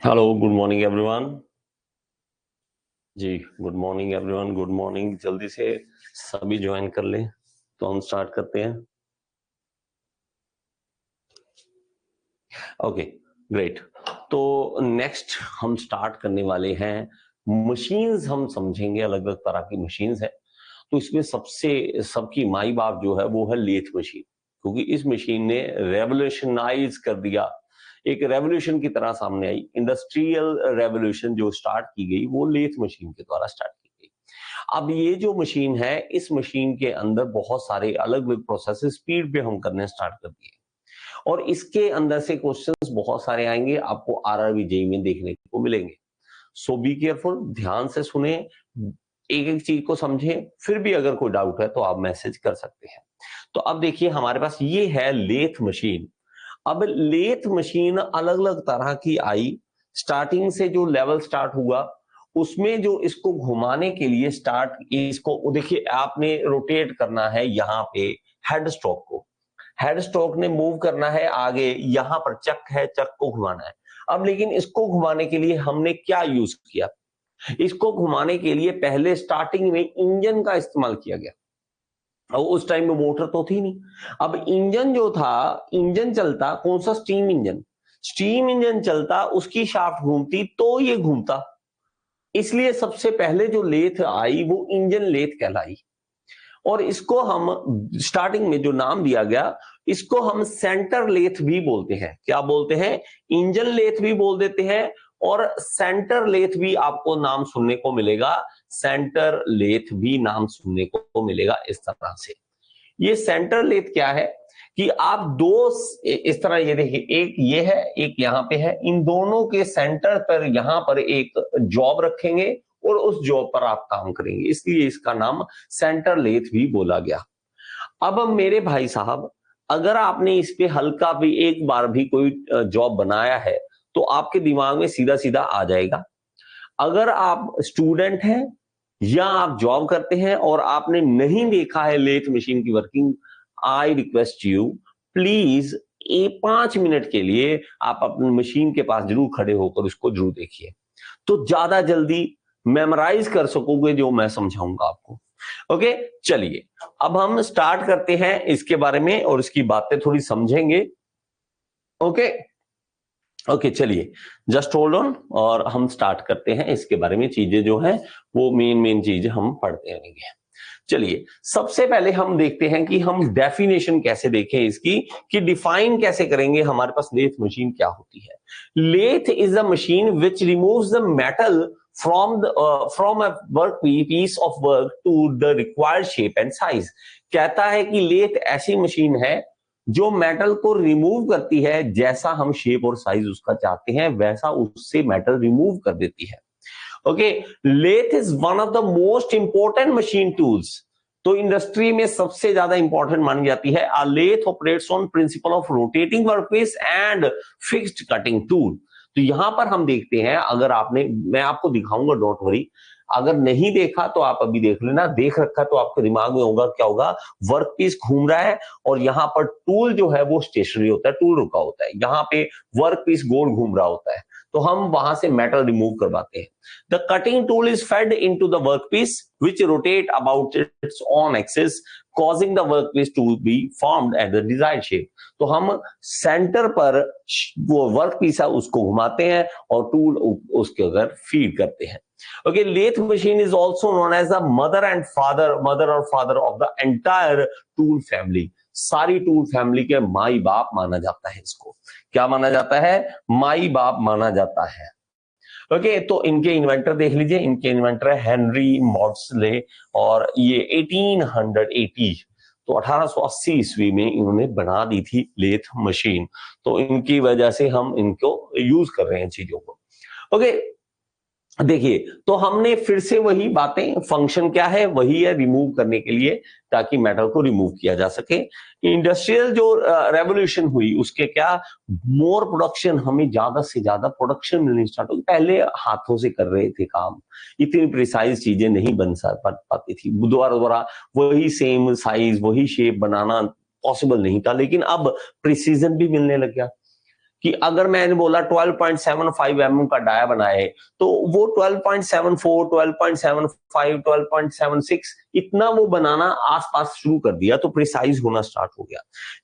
Hello, good morning everyone. जी, good morning everyone, good morning. जल्दी से सभी ज्वाइन कर लें तो हम स्टार्ट करते हैं। Okay, great. तो नेक्स्ट हम स्टार्ट करने वाले हैं। मशीन्स हम समझेंगे, अलग अलग तरह की मशीन्स है। तो इसमें सबसे सबकी माई बाप जो है वो है लेथ मशीन, क्योंकि इस मशीन ने रेवोल्यूशनाइज कर दिया। एक रेवोल्यूशन की तरह सामने आई। इंडस्ट्रियल रेवोल्यूशन जो स्टार्ट की गई वो लेथ मशीन के द्वारा स्टार्ट की गई। अब ये जो मशीन है, इस मशीन के अंदर बहुत सारे अलग अलग प्रोसेस स्पीड पे हम करने स्टार्ट कर दिए, और इसके अंदर से क्वेश्चंस बहुत सारे आएंगे, आपको आरआरबी जेईई में देखने को मिलेंगे। सो बी केयरफुल, ध्यान से सुने, एक एक चीज को समझें। फिर भी अगर कोई डाउट है तो आप मैसेज कर सकते हैं। तो अब देखिए, हमारे पास ये है लेथ मशीन। अब लेथ मशीन अलग अलग तरह की आई। स्टार्टिंग से जो लेवल स्टार्ट हुआ, उसमें जो इसको घुमाने के लिए स्टार्ट, इसको देखिए, आपने रोटेट करना है यहाँ पे हेड स्ट्रोक को। हेड स्ट्रोक ने मूव करना है आगे, यहां पर चक है, चक को घुमाना है। अब लेकिन इसको घुमाने के लिए हमने क्या यूज किया? इसको घुमाने के लिए पहले स्टार्टिंग में इंजन का इस्तेमाल किया गया। और उस टाइम में मोटर तो थी नहीं। अब इंजन जो था, इंजन चलता कौन सा? Steam engine. स्टीम इंजन चलता, उसकी शाफ्ट घूमती तो ये घूमता। इसलिए सबसे पहले जो लेथ आई वो इंजन लेथ कहलाई। और इसको हम स्टार्टिंग में जो नाम दिया गया, इसको हम सेंटर लेथ भी बोलते हैं। क्या बोलते हैं? इंजन लेथ भी बोल देते हैं, और सेंटर लेथ भी आपको नाम सुनने को मिलेगा। सेंटर लेथ भी नाम सुनने को मिलेगा इस तरह से। ये सेंटर लेथ क्या है कि आप दो इस तरह, ये देखिए, एक ये है, एक यहां पे है। इन दोनों के सेंटर पर यहां पर एक जॉब रखेंगे और उस जॉब पर आप काम करेंगे, इसलिए इसका नाम सेंटर लेथ भी बोला गया। अब मेरे भाई साहब, अगर आपने इस पे हल्का भी एक बार भी कोई जॉब बनाया है तो आपके दिमाग में सीधा सीधा आ जाएगा। अगर आप स्टूडेंट हैं या आप जॉब करते हैं और आपने नहीं देखा है लेथ मशीन की working, I request you, please 5 minute के लिए आप अपनी मशीन के पास जरूर खड़े होकर उसको जरूर देखिए, तो ज्यादा जल्दी मेमोराइज कर सकोगे जो मैं समझाऊंगा आपको। ओके, चलिए अब हम स्टार्ट करते हैं इसके बारे में और इसकी बातें थोड़ी समझेंगे। ओके ओके, चलिए, जस्ट होल्ड ऑन और हम स्टार्ट करते हैं इसके बारे में। चीजें जो हैं वो मेन मेन चीजें हम पढ़ते रहेंगे। चलिए, सबसे पहले हम देखते हैं कि हम डेफिनेशन कैसे देखें इसकी, कि डिफाइन कैसे करेंगे हमारे पास लेथ मशीन क्या होती है। Lathe is a machine which removes the metal from a work piece of work to the required shape and size. कहता है कि लेथ ऐसी मशीन है जो मेटल को रिमूव करती है, जैसा हम शेप और साइज उसका चाहते हैं वैसा उससे मेटल रिमूव कर देती है। Okay, lathe is one of the most important machine tools. तो इंडस्ट्री में सबसे ज्यादा इंपॉर्टेंट मानी जाती है। A lathe operates on principle of rotating workpiece and fixed cutting tool. तो यहां पर हम देखते हैं, अगर आपने, मैं आपको दिखाऊंगा, डोंट वरी, अगर नहीं देखा तो आप अभी देख लेना, देख रखा तो आपके दिमाग में होगा क्या होगा। वर्क पीस घूम रहा है और यहाँ पर टूल जो है वो स्टेशनरी होता है, टूल रुका होता है। यहाँ पे वर्क पीस गोल घूम रहा होता है, तो हम वहां से मेटल रिमूव करवाते हैं। The cutting tool is fed into the workpiece, which rotate about its own axis, causing the workpiece to be formed at the desired shape. तो हम सेंटर पर वो वर्कपीस है उसको घुमाते हैं और टूल उसके अगर फीड करते हैं। Okay, lathe machine is also known as the mother or father of the entire tool family. सारी टूल फैमिली के माई बाप माना जाता है इसको। क्या माना जाता है? माई बाप माना जाता है। ओके, तो इनके इन्वेंटर देख लीजिए। इनके इन्वेंटर है हेनरी मॉड्सले, और ये 1880, तो 1880 ईस्वी में इन्होंने बना दी थी लेथ मशीन। तो इनकी वजह से हम इनको यूज कर रहे हैं चीजों को। ओके, देखिए, तो हमने फिर से वही बातें, फंक्शन क्या है? वही है रिमूव करने के लिए, ताकि मेटल को रिमूव किया जा सके। इंडस्ट्रियल जो रेवोल्यूशन हुई उसके क्या, मोर प्रोडक्शन, हमें ज्यादा से ज्यादा प्रोडक्शन मिलनी स्टार्ट हुई। पहले हाथों से कर रहे थे काम, इतनी प्रिसाइज चीजें नहीं बन पाती थी, दोबारा दोबारा वही सेम साइज वही शेप बनाना पॉसिबल नहीं था। लेकिन अब प्रिसीजन भी मिलने लग गया। कि अगर मैंने बोला 12.75 mm का डाया बनाए तो वो 12.74, 12.75, 12.76 इतना वो बनाना आसपास शुरू कर दिया, तो प्रिसाइज होना स्टार्ट हो गया।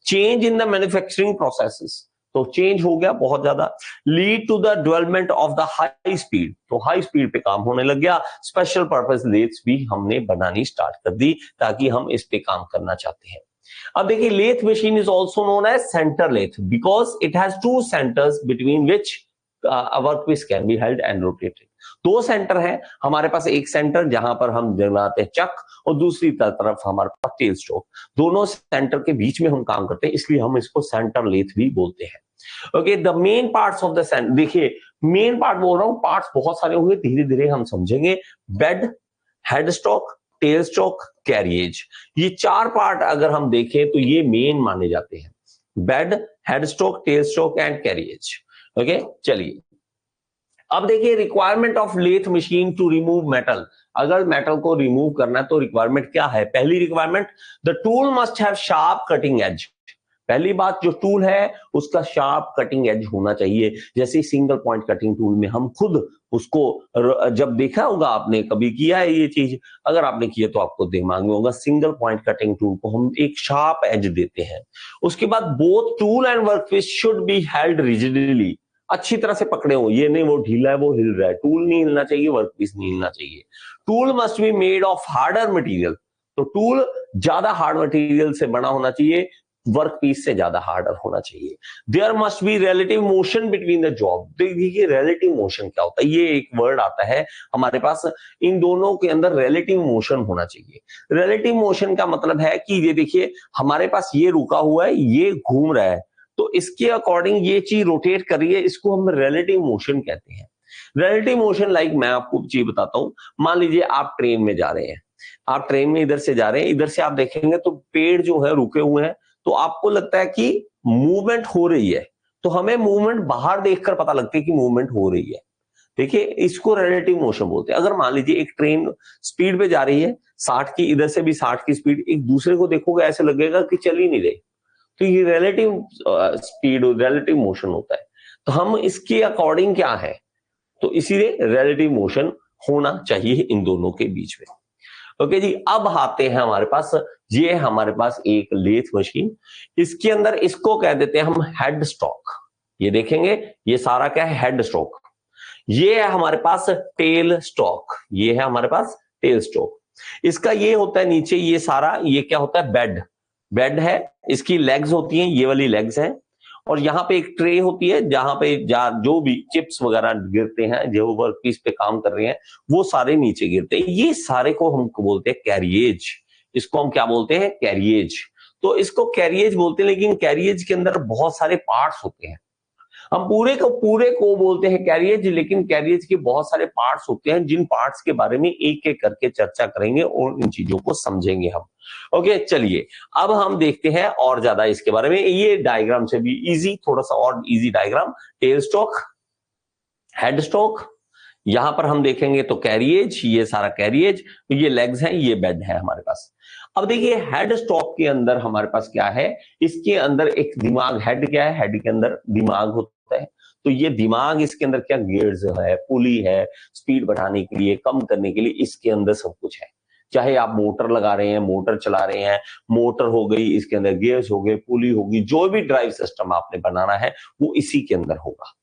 Change in the manufacturing processes, तो चेंज हो गया बहुत ज्यादा। Lead to the development of the high speed, तो हाई स्पीड पे काम होने लग गया। स्पेशल पर्पस लेथ्स भी हमने बनानी स्टार्ट कर दी ताकि हम इस पे काम करना चाहते हैं। अब देखिए, lathe machine is also known as centre lathe because it has two centres between which workpiece can be held and rotated. दो सेंटर है हमारे पास, एक सेंटर जहां पर हम जलाते हैं चक, और दूसरी तरफ हमारे पास टेल स्ट्रोक। दोनों सेंटर के बीच में हम काम करते हैं, इसलिए हम इसको सेंटर लेथ भी बोलते हैं। Okay, the main parts of the centre, देखिए मेन पार्ट बोल रहा हूं, पार्ट्स बहुत सारे होंगे, धीरे धीरे हम समझेंगे। Bed, head stock, tail stock, carriage, ये चार पार्ट अगर हम देखें तो ये मेन माने जाते हैं। Bed, head stock, tail stock and carriage. Okay, चलिए अब देखिए, requirement of lathe machine to remove metal. अगर मेटल को रिमूव करना है तो रिक्वायरमेंट क्या है? पहली requirement, the tool must have sharp cutting edge. पहली बात, जो टूल है उसका शार्प कटिंग एज होना चाहिए। जैसे सिंगल पॉइंट कटिंग टूल में हम खुद उसको, जब देखा होगा आपने, कभी किया है ये चीज, अगर आपने किया तो आपको दिमाग में होगा, सिंगल पॉइंट कटिंग टूल को हम एक शार्प एज देते हैं। उसके बाद both tool and workpiece should be held rigidly, अच्छी तरह से पकड़े हो, ये नहीं वो ढीला है वो हिल रहा है, टूल नहीं हिलना चाहिए, वर्कपीस नहीं हिलना चाहिए। Tool must be made of harder material, तो टूल ज्यादा हार्ड मटेरियल से बना होना चाहिए, वर्क पीस से ज्यादा हार्डर होना चाहिए। There must be relative motion between the job. देखिए रिलेटिव मोशन क्या होता है, ये एक वर्ड आता है हमारे पास, इन दोनों के अंदर रिलेटिव मोशन होना चाहिए। रिलेटिव मोशन का मतलब है कि ये देखिए हमारे पास ये रुका हुआ है, ये घूम रहा है, तो इसके अकॉर्डिंग ये चीज रोटेट कर रही है, इसको हम रिलेटिव मोशन कहते हैं। रिलेटिव मोशन, लाइक मैं आपको चीज बताता हूं, मान लीजिए आप ट्रेन में जा रहे हैं, आप ट्रेन में इधर से जा रहे हैं, इधर से आप देखेंगे तो पेड़ जो है रुके हुए हैं, तो आपको लगता है कि मूवमेंट हो रही है, तो हमें मूवमेंट बाहर देखकर पता लगता है कि मूवमेंट हो रही है। देखिए इसको रिलेटिव मोशन बोलते हैं। अगर मान लीजिए एक ट्रेन स्पीड पे जा रही है 60 की, इधर से भी 60 की स्पीड, एक दूसरे को देखोगे ऐसे लगेगा कि चल ही नहीं रही, तो ये रिलेटिव स्पीड, रिलेटिव मोशन होता है। तो हम इसके अकॉर्डिंग क्या है, तो इसीलिए रिलेटिव मोशन होना चाहिए इन दोनों के बीच में। ओके जी, अब आते हैं हमारे पास, ये हमारे पास एक लेथ मशीन, इसके अंदर इसको कह देते हैं हम हेड स्ट्रोक। ये देखेंगे ये सारा क्या है, हेड स्ट्रोक। ये है हमारे पास टेल स्ट्रोक, ये है हमारे पास टेल स्ट्रोक। इसका ये होता है नीचे, ये सारा ये क्या होता है, बेड। बेड है, इसकी लेग्स होती हैं, ये वाली लेग्स हैं, और यहाँ पे एक ट्रे होती है जहां पे जो भी चिप्स वगैरह गिरते हैं, जो वर्क पीस पे काम कर रहे हैं, वो सारे नीचे गिरते हैं। ये सारे को हम बोलते हैं कैरिएज। इसको हम क्या बोलते हैं, कैरिएज। तो इसको कैरिएज बोलते हैं, लेकिन कैरिएज के अंदर बहुत सारे पार्ट्स होते हैं। हम पूरे को बोलते हैं कैरिएज, लेकिन कैरिएज के बहुत सारे पार्ट्स होते हैं, जिन पार्ट्स के बारे में एक एक करके चर्चा करेंगे और इन चीजों को समझेंगे हम। ओके, चलिए अब हम देखते हैं और ज्यादा इसके बारे में। ये डायग्राम से भी इजी, थोड़ा सा और easy diagram, tail stock, head stock, यहां पर हम देखेंगे तो कैरिएज, ये सारा कैरिएज, ये लेग्स हैं, ये बेड है हमारे पास। अब देखिए हेड स्ट्रोक के अंदर हमारे पास क्या है, इसके अंदर एक दिमाग, हेड क्या है, हेड के अंदर दिमाग होता है। तो ये दिमाग, इसके अंदर क्या, गियर्स है, पुली है, स्पीड बढ़ाने के लिए, कम करने के लिए, इसके अंदर सब कुछ है। चाहे आप मोटर लगा रहे हैं, मोटर चला रहे हैं, मोटर हो गई, इसके अंदर गियर्स हो गए, पुली होगी, जो भी ड्राइव सिस्टम आपने बनाना है वो इसी के अंदर होगा।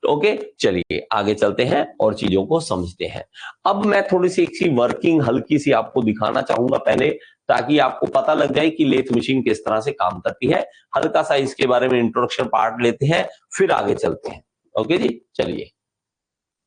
ओके, चलिए आगे चलते हैं और चीजों को समझते हैं। अब मैं थोड़ी सी एक सी वर्किंग हल्की सी आपको दिखाना चाहूंगा पहले, ताकि आपको पता लग जाए कि लेथ मशीन किस तरह से काम करती है। हल्का सा इसके बारे में इंट्रोडक्शन पार्ट लेते हैं, फिर आगे चलते हैं। ओके जी, चलिए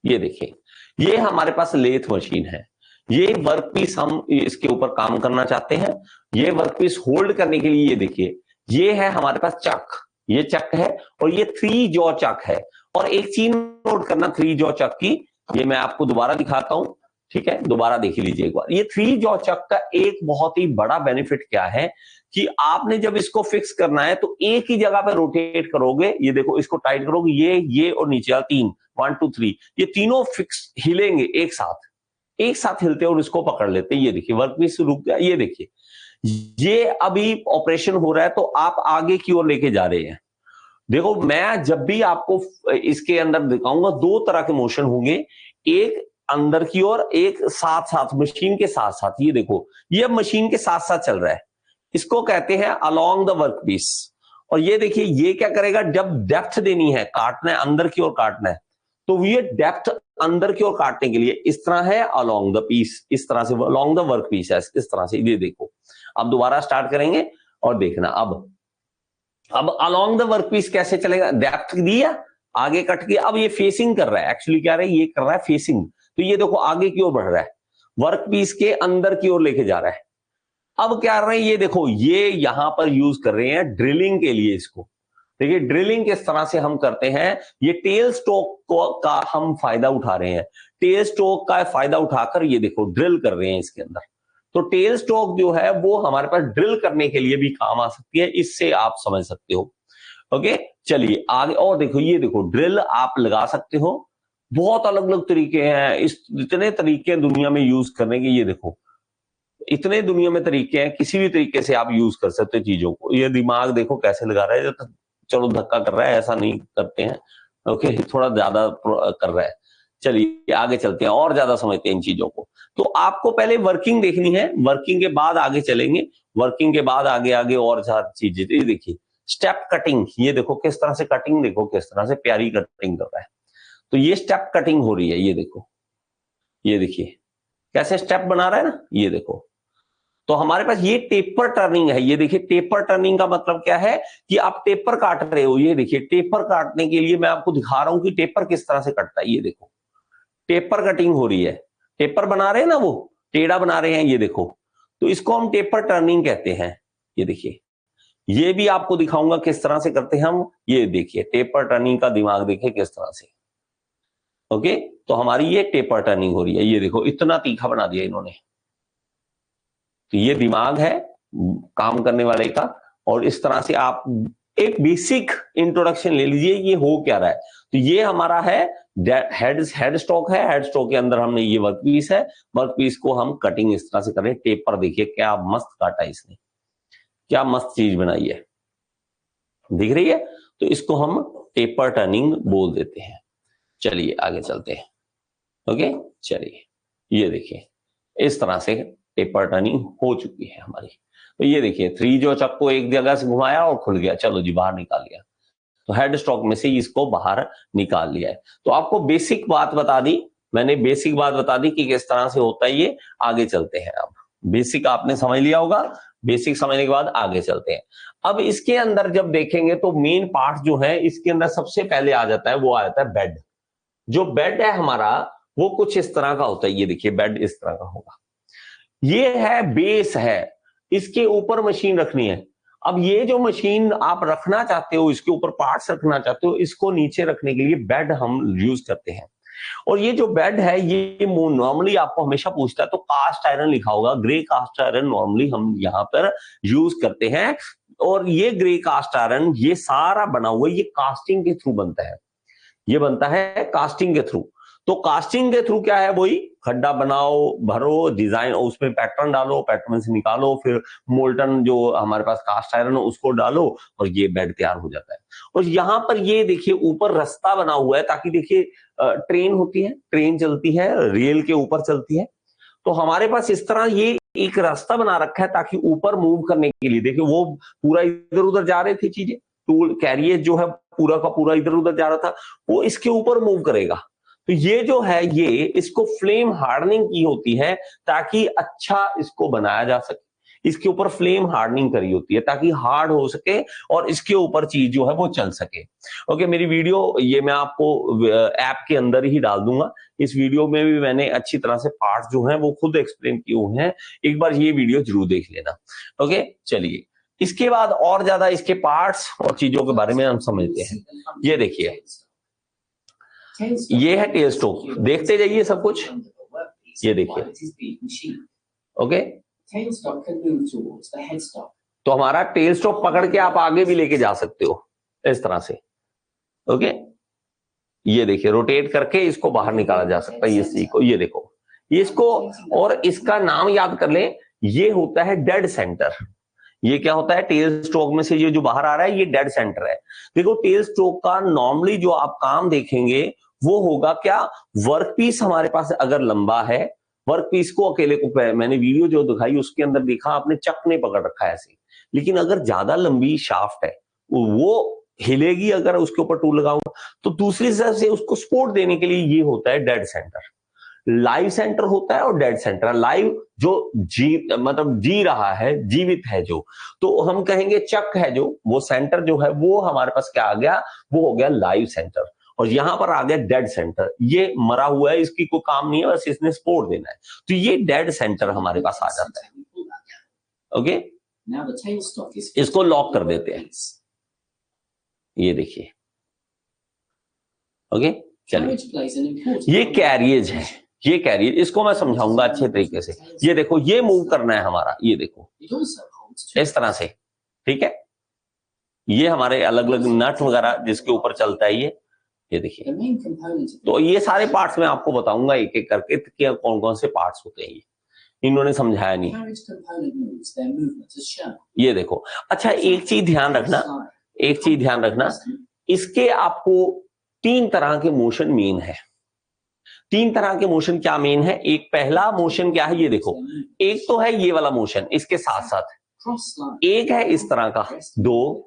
ये देखिए, ये हमारे पास लेथ मशीन है। ये वर्कपीस हम इसके ऊपर काम करना चाहते हैं। ये वर्कपीस होल्ड करने के लिए, ये देखिए, ये है हमारे पास चक, ये चक है, और ये 3 जॉ चक है। और एक चीज नोट करना 3 जॉ चक की, ये मैं आपको दोबारा दिखाता हूं, ठीक है, दोबारा देख लीजिए एक बार। ये 3 जॉ चक का एक बहुत ही बड़ा बेनिफिट क्या है कि आपने जब इसको फिक्स करना है तो एक ही जगह पे रोटेट करोगे, ये देखो इसको टाइट करोगे, ये और नीचे 3, 1 2 3, ये तीनों फिक्स हिलेंगे एक साथ हिलते और इसको पकड़ लेते हैं। ये देखिए वर्कपीस रुक गया, ये देखिए ये अभी ऑपरेशन हो रहा है, तो आप आगे की ओर लेके जा रहे हैं। देखो मैं जब भी आपको इसके अंदर दिखाऊंगा दो तरह के मोशन होंगे, एक अंदर की ओर, एक साथ साथ मशीन के साथ साथ। ये देखो ये मशीन के साथ साथ चल रहा है, इसको कहते हैं अलोंग द वर्क पीस। और ये देखिए ये क्या करेगा, जब डेप्थ देनी है, काटना है, अंदर की ओर काटना है, तो ये डेप्थ अंदर की ओर काटने के लिए इस तरह है अलोंग द पीस, इस तरह से अलोंग द वर्क पीस है, इस तरह से। ये देखो अब दोबारा स्टार्ट करेंगे और देखना। अब अलोंग द वर्क पीस कैसे चलेगा, डेप्थ दिया, आगे कट गया, अब ये फेसिंग कर रहा है, एक्चुअली क्या रहा है, ये कर रहा है फेसिंग। तो ये देखो आगे की ओर बढ़ रहा है, वर्क पीस के अंदर की ओर लेके जा रहा है। अब क्या कर रहे हैं, ये देखो ये यहां पर यूज कर रहे हैं ड्रिलिंग के लिए इसको। देखिए ड्रिलिंग किस तरह से हम करते हैं, ये टेल स्ट्रोक का हम फायदा उठा रहे हैं। टेल स्ट्रोक का फायदा उठाकर ये देखो ड्रिल कर रहे हैं इसके अंदर। तो टेल स्ट्रोक जो है वो हमारे पास ड्रिल करने के लिए भी काम आ सकती है, इससे आप समझ सकते हो। ओके चलिए आगे और देखो, ये देखो ड्रिल आप लगा सकते हो, बहुत अलग अलग तरीके हैं, इस इतने तरीके दुनिया में यूज करने के। ये देखो इतने दुनिया में तरीके हैं, किसी भी तरीके से आप यूज कर सकते हो चीजों को। ये दिमाग देखो कैसे लगा रहा है, चलो धक्का कर रहा है, ऐसा नहीं करते हैं। ओके थोड़ा ज्यादा कर रहा है। चलिए आगे चलते हैं और ज्यादा समझते हैं इन चीजों को। तो आपको पहले वर्किंग देखनी है, वर्किंग के बाद आगे चलेंगे, वर्किंग के बाद आगे आगे और ज्यादा चीजें। देखिए स्टेप कटिंग, ये देखो किस तरह से कटिंग, देखो किस तरह से प्यारी कटिंग कर रहा है। तो ये स्टेप कटिंग हो रही है, ये देखो, ये देखिए कैसे स्टेप बना रहा है ना, ये देखो। तो हमारे पास ये टेपर टर्निंग है। ये देखिए टेपर टर्निंग का मतलब क्या है कि आप टेपर काट रहे हो। ये देखिए टेपर काटने के लिए मैं आपको दिखा रहा हूं कि टेपर किस तरह से कटता है। ये देखो टेपर कटिंग हो रही है, टेपर बना रहे हैं ना, वो टेढ़ा बना रहे हैं, ये देखो। तो इसको हम टेपर टर्निंग कहते हैं। ये देखिए ये भी आपको दिखाऊंगा किस तरह से करते हैं हम। ये देखिए टेपर टर्निंग का दिमाग देखिए किस तरह से। ओके तो हमारी ये टेपर टर्निंग हो रही है। ये देखो इतना तीखा बना दिया इन्होंने। तो ये दिमाग है काम करने वाले का। और इस तरह से आप एक बेसिक इंट्रोडक्शन ले लीजिए, ये हो क्या रहा है। तो ये हमारा है हेड स्टॉक है, हेड स्टॉक के अंदर हमने ये वर्क पीस है, वर्क पीस को हम कटिंग इस तरह से करें। टेपर देखिए क्या मस्त काटा इसने, क्या मस्त चीज बनाई है, दिख रही है। तो इसको हम टेपर टर्निंग बोल देते हैं। चलिए आगे चलते हैं। ओके चलिए ये देखिए इस तरह से टेपर टर्निंग हो चुकी है हमारी। तो ये देखिए 3 जो चक को एक जगह से घुमाया और खुल गया, चलो जी बाहर निकाल लिया। तो हेड स्टॉक में से इसको बाहर निकाल लिया है। तो आपको बेसिक बात बता दी मैंने, बेसिक बात बता दी कि किस तरह से होता है ये। आगे चलते हैं, अब बेसिक आपने समझ लिया होगा, बेसिक समझने के बाद आगे चलते हैं। अब इसके अंदर जब देखेंगे तो मेन पार्ट जो है इसके अंदर सबसे पहले आ जाता है, वो आ जाता है बेड। जो बेड है हमारा वो कुछ इस तरह का होता है। ये देखिए बेड इस तरह का होगा, ये है बेस है, इसके ऊपर मशीन रखनी है। अब ये जो मशीन आप रखना चाहते हो, इसके ऊपर पार्ट्स रखना चाहते हो, इसको नीचे रखने के लिए बेड हम यूज करते हैं। और ये जो बेड है ये नॉर्मली आपको हमेशा पूछता है, तो कास्ट आयरन लिखा होगा, ग्रे कास्ट आयरन नॉर्मली हम यहाँ पर यूज करते हैं। और ये ग्रे कास्ट आयरन ये सारा बना हुआ ये कास्टिंग के थ्रू बनता है, ये बनता है कास्टिंग के थ्रू। तो कास्टिंग के थ्रू क्या है, वही खड्डा बनाओ, भरो, डिजाइन, उसमें पैटर्न डालो, पैटर्न से निकालो, फिर मोल्टन जो हमारे पास कास्ट आयरन है उसको डालो और ये बेड तैयार हो जाता है। और यहाँ पर ये देखिए ऊपर रास्ता बना हुआ है, ताकि देखिए ट्रेन होती है, ट्रेन चलती है, रेल के ऊपर चलती है। तो हमारे पास इस तरह ये एक रास्ता बना रखा है ताकि ऊपर मूव करने के लिए, देखिए वो पूरा इधर उधर जा रहे थे चीजें, टूल कैरियर जो है पूरा का पूरा इधर उधर जा रहा था, वो इसके ऊपर मूव करेगा। तो ये जो है ये इसको फ्लेम हार्डनिंग की होती है ताकि अच्छा इसको बनाया जा सके। इसके ऊपर फ्लेम हार्डनिंग करी होती है ताकि हार्ड हो सके और इसके ऊपर चीज जो है वो चल सके। ओके मेरी वीडियो ये मैं आपको ऐप के अंदर ही डाल दूंगा। इस वीडियो में भी मैंने अच्छी तरह से पार्ट जो है वो खुद एक्सप्लेन किए हुए हैं, एक बार ये वीडियो जरूर देख लेना। ओके चलिए इसके बाद और ज्यादा इसके पार्ट्स और चीजों के बारे में हम समझते हैं। ये देखिए ये है टेल स्टॉक, देखते जाइए सब कुछ। ये देखिए ओके तो हमारा टेल स्टॉक पकड़ के आप आगे भी लेके जा सकते हो इस तरह से। ओके ये देखिए रोटेट करके इसको बाहर निकाला जा सकता है, ये सी को, ये देखो ये इसको। और इसका नाम याद कर ले, ये होता है डेड सेंटर। ये क्या होता है, टेल स्ट्रोक में से ये जो बाहर आ रहा है ये डेड सेंटर है। देखो टेल स्ट्रोक का नॉर्मली जो आप काम देखेंगे वो होगा क्या, वर्क पीस हमारे पास अगर लंबा है, वर्क पीस को अकेले को मैंने वीडियो जो दिखाई उसके अंदर देखा आपने चक ने पकड़ रखा है ऐसे, लेकिन अगर ज्यादा लंबी शाफ्ट है वो हिलेगी अगर उसके ऊपर टूल लगाऊंगा, तो दूसरी तरफ से उसको सपोर्ट देने के लिए ये होता है डेड सेंटर। लाइव सेंटर होता है और डेड सेंटर। लाइव जो मतलब जी रहा है, जीवित है जो, तो हम कहेंगे चक है जो, वो सेंटर जो है वो हमारे पास क्या आ गया, वो हो गया लाइव सेंटर। और यहां पर आ गया डेड सेंटर, ये मरा हुआ है, इसकी कोई काम नहीं है, बस इसने सपोर्ट देना है, तो ये डेड सेंटर हमारे पास आ जाता है। ओके, इसको लॉक कर देते हैं, ये देखिए। ओके, चलिए, ये कैरियज है, ये कैरियर, इसको मैं समझाऊंगा अच्छे तरीके से। ये देखो, ये मूव करना है हमारा, ये देखो इस तरह से, ठीक है। ये हमारे अलग अलग नट वगैरह जिसके ऊपर चलता है ये देखिए। तो ये सारे पार्ट्स मैं आपको बताऊंगा एक एक करके कि कौन कौन से पार्ट्स होते हैं, ये इन्होंने समझाया नहीं। ये देखो, अच्छा एक चीज ध्यान रखना, एक चीज ध्यान रखना, इसके आपको 3 तरह के मोशन मेन है। 3 तरह के मोशन क्या मेन है, एक पहला मोशन क्या है, ये देखो, एक तो है ये वाला मोशन इसके साथ साथ, एक है इस तरह का 2,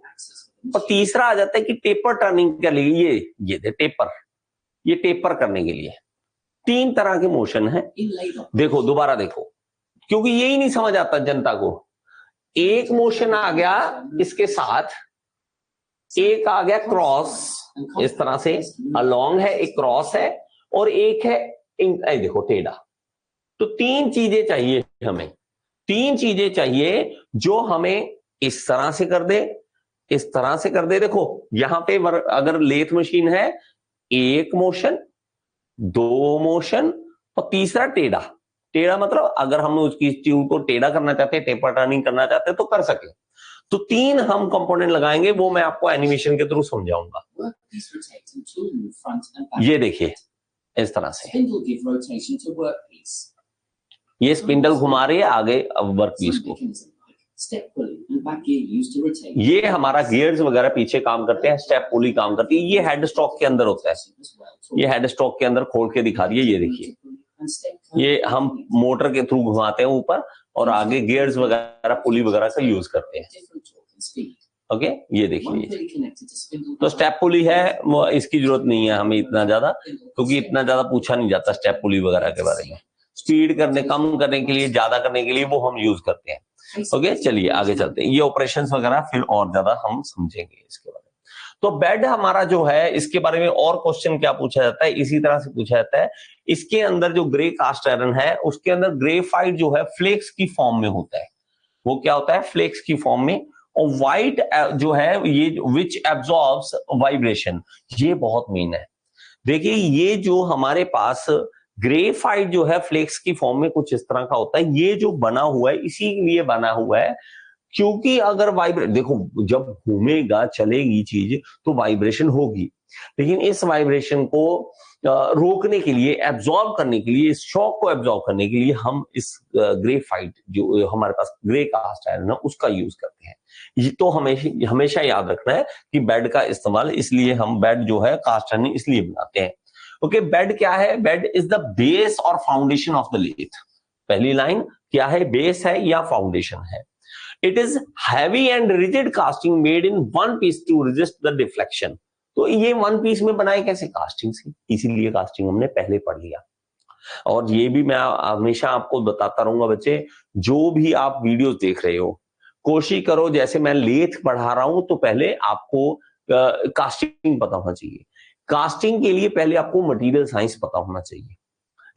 और तीसरा आ जाता है कि टेपर टर्निंग के लिए, ये टेपर, ये टेपर करने के लिए 3 तरह के मोशन है। देखो दोबारा देखो, क्योंकि यही नहीं समझ आता जनता को। एक मोशन आ गया इसके साथ, एक आ गया क्रॉस इस तरह से, अलोंग है, एक क्रॉस है, और एक है देखो टेढ़ा। तो 3 चीजें चाहिए हमें, 3 चीजें चाहिए जो हमें इस तरह से कर दे, इस तरह से कर दे। देखो यहां पे अगर लेथ मशीन है, एक मोशन, 2 मोशन, और तीसरा टेढ़ा। टेढ़ा मतलब अगर हम उसकी चीज को टेढ़ा करना चाहते हैं, टेपर टर्निंग करना चाहते हैं तो कर सके। तो 3 हम कंपोनेंट लगाएंगे, वो मैं आपको एनिमेशन के थ्रू समझाऊंगा। ये देखिए इस तरह से ये स्पिंडल घुमा रही है आगे अब वर्क पीस को। ये हमारा गियर्स वगैरह पीछे काम करते हैं, स्टेप पुली काम करती है। ये हेड स्टॉक के अंदर होता है, ये हेड स्टॉक के अंदर खोल के दिखा दिए, ये देखिए, ये हम मोटर के थ्रू घुमाते हैं ऊपर, और आगे गियर्स वगैरह पुली वगैरह का यूज करते हैं। ओके, ये देखिए, तो स्टेप पुली है, इसकी जरूरत नहीं है हमें इतना ज्यादा, क्योंकि इतना ज्यादा पूछा नहीं जाता स्टेप पुली वगैरह के बारे में। स्पीड करने, कम करने के लिए, ज्यादा करने के लिए वो हम यूज करते हैं। ओके, चलिए आगे चलते हैं, ये ऑपरेशंस वगैरह फिर और ज्यादा हम समझेंगे इसके बारे में। तो बेड हमारा जो है, इसके बारे में और क्वेश्चन क्या पूछा जाता है, इसी तरह से पूछा जाता है। इसके अंदर जो ग्रे कास्ट आयरन है, उसके अंदर ग्रेफाइट जो है फ्लेक्स की फॉर्म में होता है। वो क्या होता है, फ्लेक्स की फॉर्म में। और व्हाइट जो है ये विच एब्जॉर्ब्स वाइब्रेशन, ये बहुत मेन है। देखिए ये जो हमारे पास ग्रेफाइट जो है फ्लेक्स की फॉर्म में कुछ इस तरह का होता है। ये जो बना हुआ है इसीलिए बना हुआ है क्योंकि अगर वाइब्रेट, देखो जब घूमेगा चलेगी चीज तो वाइब्रेशन होगी, लेकिन इस वाइब्रेशन को रोकने के लिए, एब्जॉर्ब करने के लिए, इस शॉक को एब्जॉर्ब करने के लिए हम इस ग्रेफाइट जो हमारे पास ग्रे कास्ट आयरन है उसका यूज करते हैं। ये तो हमेशा याद रखना है कि बेड का इस्तेमाल, इसलिए हम बेड जो है कास्ट आयरन इसलिए बनाते हैं। ओके, बेड क्या है, बेड इज द बेस और फाउंडेशन ऑफ द लेथ। पहली लाइन क्या है, बेस है या फाउंडेशन है। It is heavy and rigid casting made in one piece to resist the deflection. तो ये वन पीस में बनाए कैसे, कास्टिंग से, इसीलिए कास्टिंग हमने पहले पढ़ लिया। और ये भी मैं हमेशा आपको बताता रहूंगा बच्चे, जो भी आप वीडियोस देख रहे हो कोशिश करो, जैसे मैं लेथ पढ़ा रहा हूं तो पहले आपको कास्टिंग पता होना चाहिए। कास्टिंग के लिए पहले आपको मटेरियल साइंस पता होना चाहिए।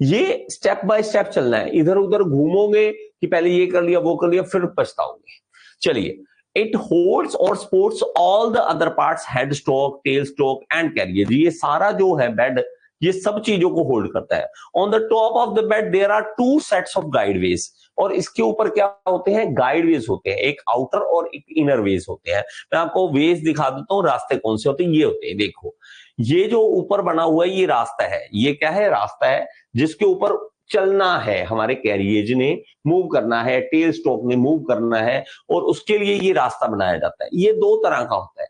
ये स्टेप बाय स्टेप चलना है, इधर उधर घूमोगे कि पहले ये कर लिया वो कर लिया फिर पछताओगे। चलिए, इट होल्ड्स और supports all the other parts, head stock, tail stock and carrier. ये सारा जो है बेड, ये सब चीजों को होल्ड करता है। On the top of the bed there are 2 sets of guide ways, और इसके ऊपर क्या होते हैं, गाइड वेज होते हैं, एक आउटर और एक इनर वेज होते हैं। मैं आपको वेज दिखा देता हूँ, रास्ते कौन से होते हैं, ये होते हैं। देखो ये जो ऊपर बना हुआ है ये रास्ता है, ये क्या है, रास्ता है जिसके ऊपर चलना है, हमारे कैरियज ने मूव करना है, टेल स्टॉक ने मूव करना है, और उसके लिए ये रास्ता बनाया जाता है। ये दो तरह का होता है,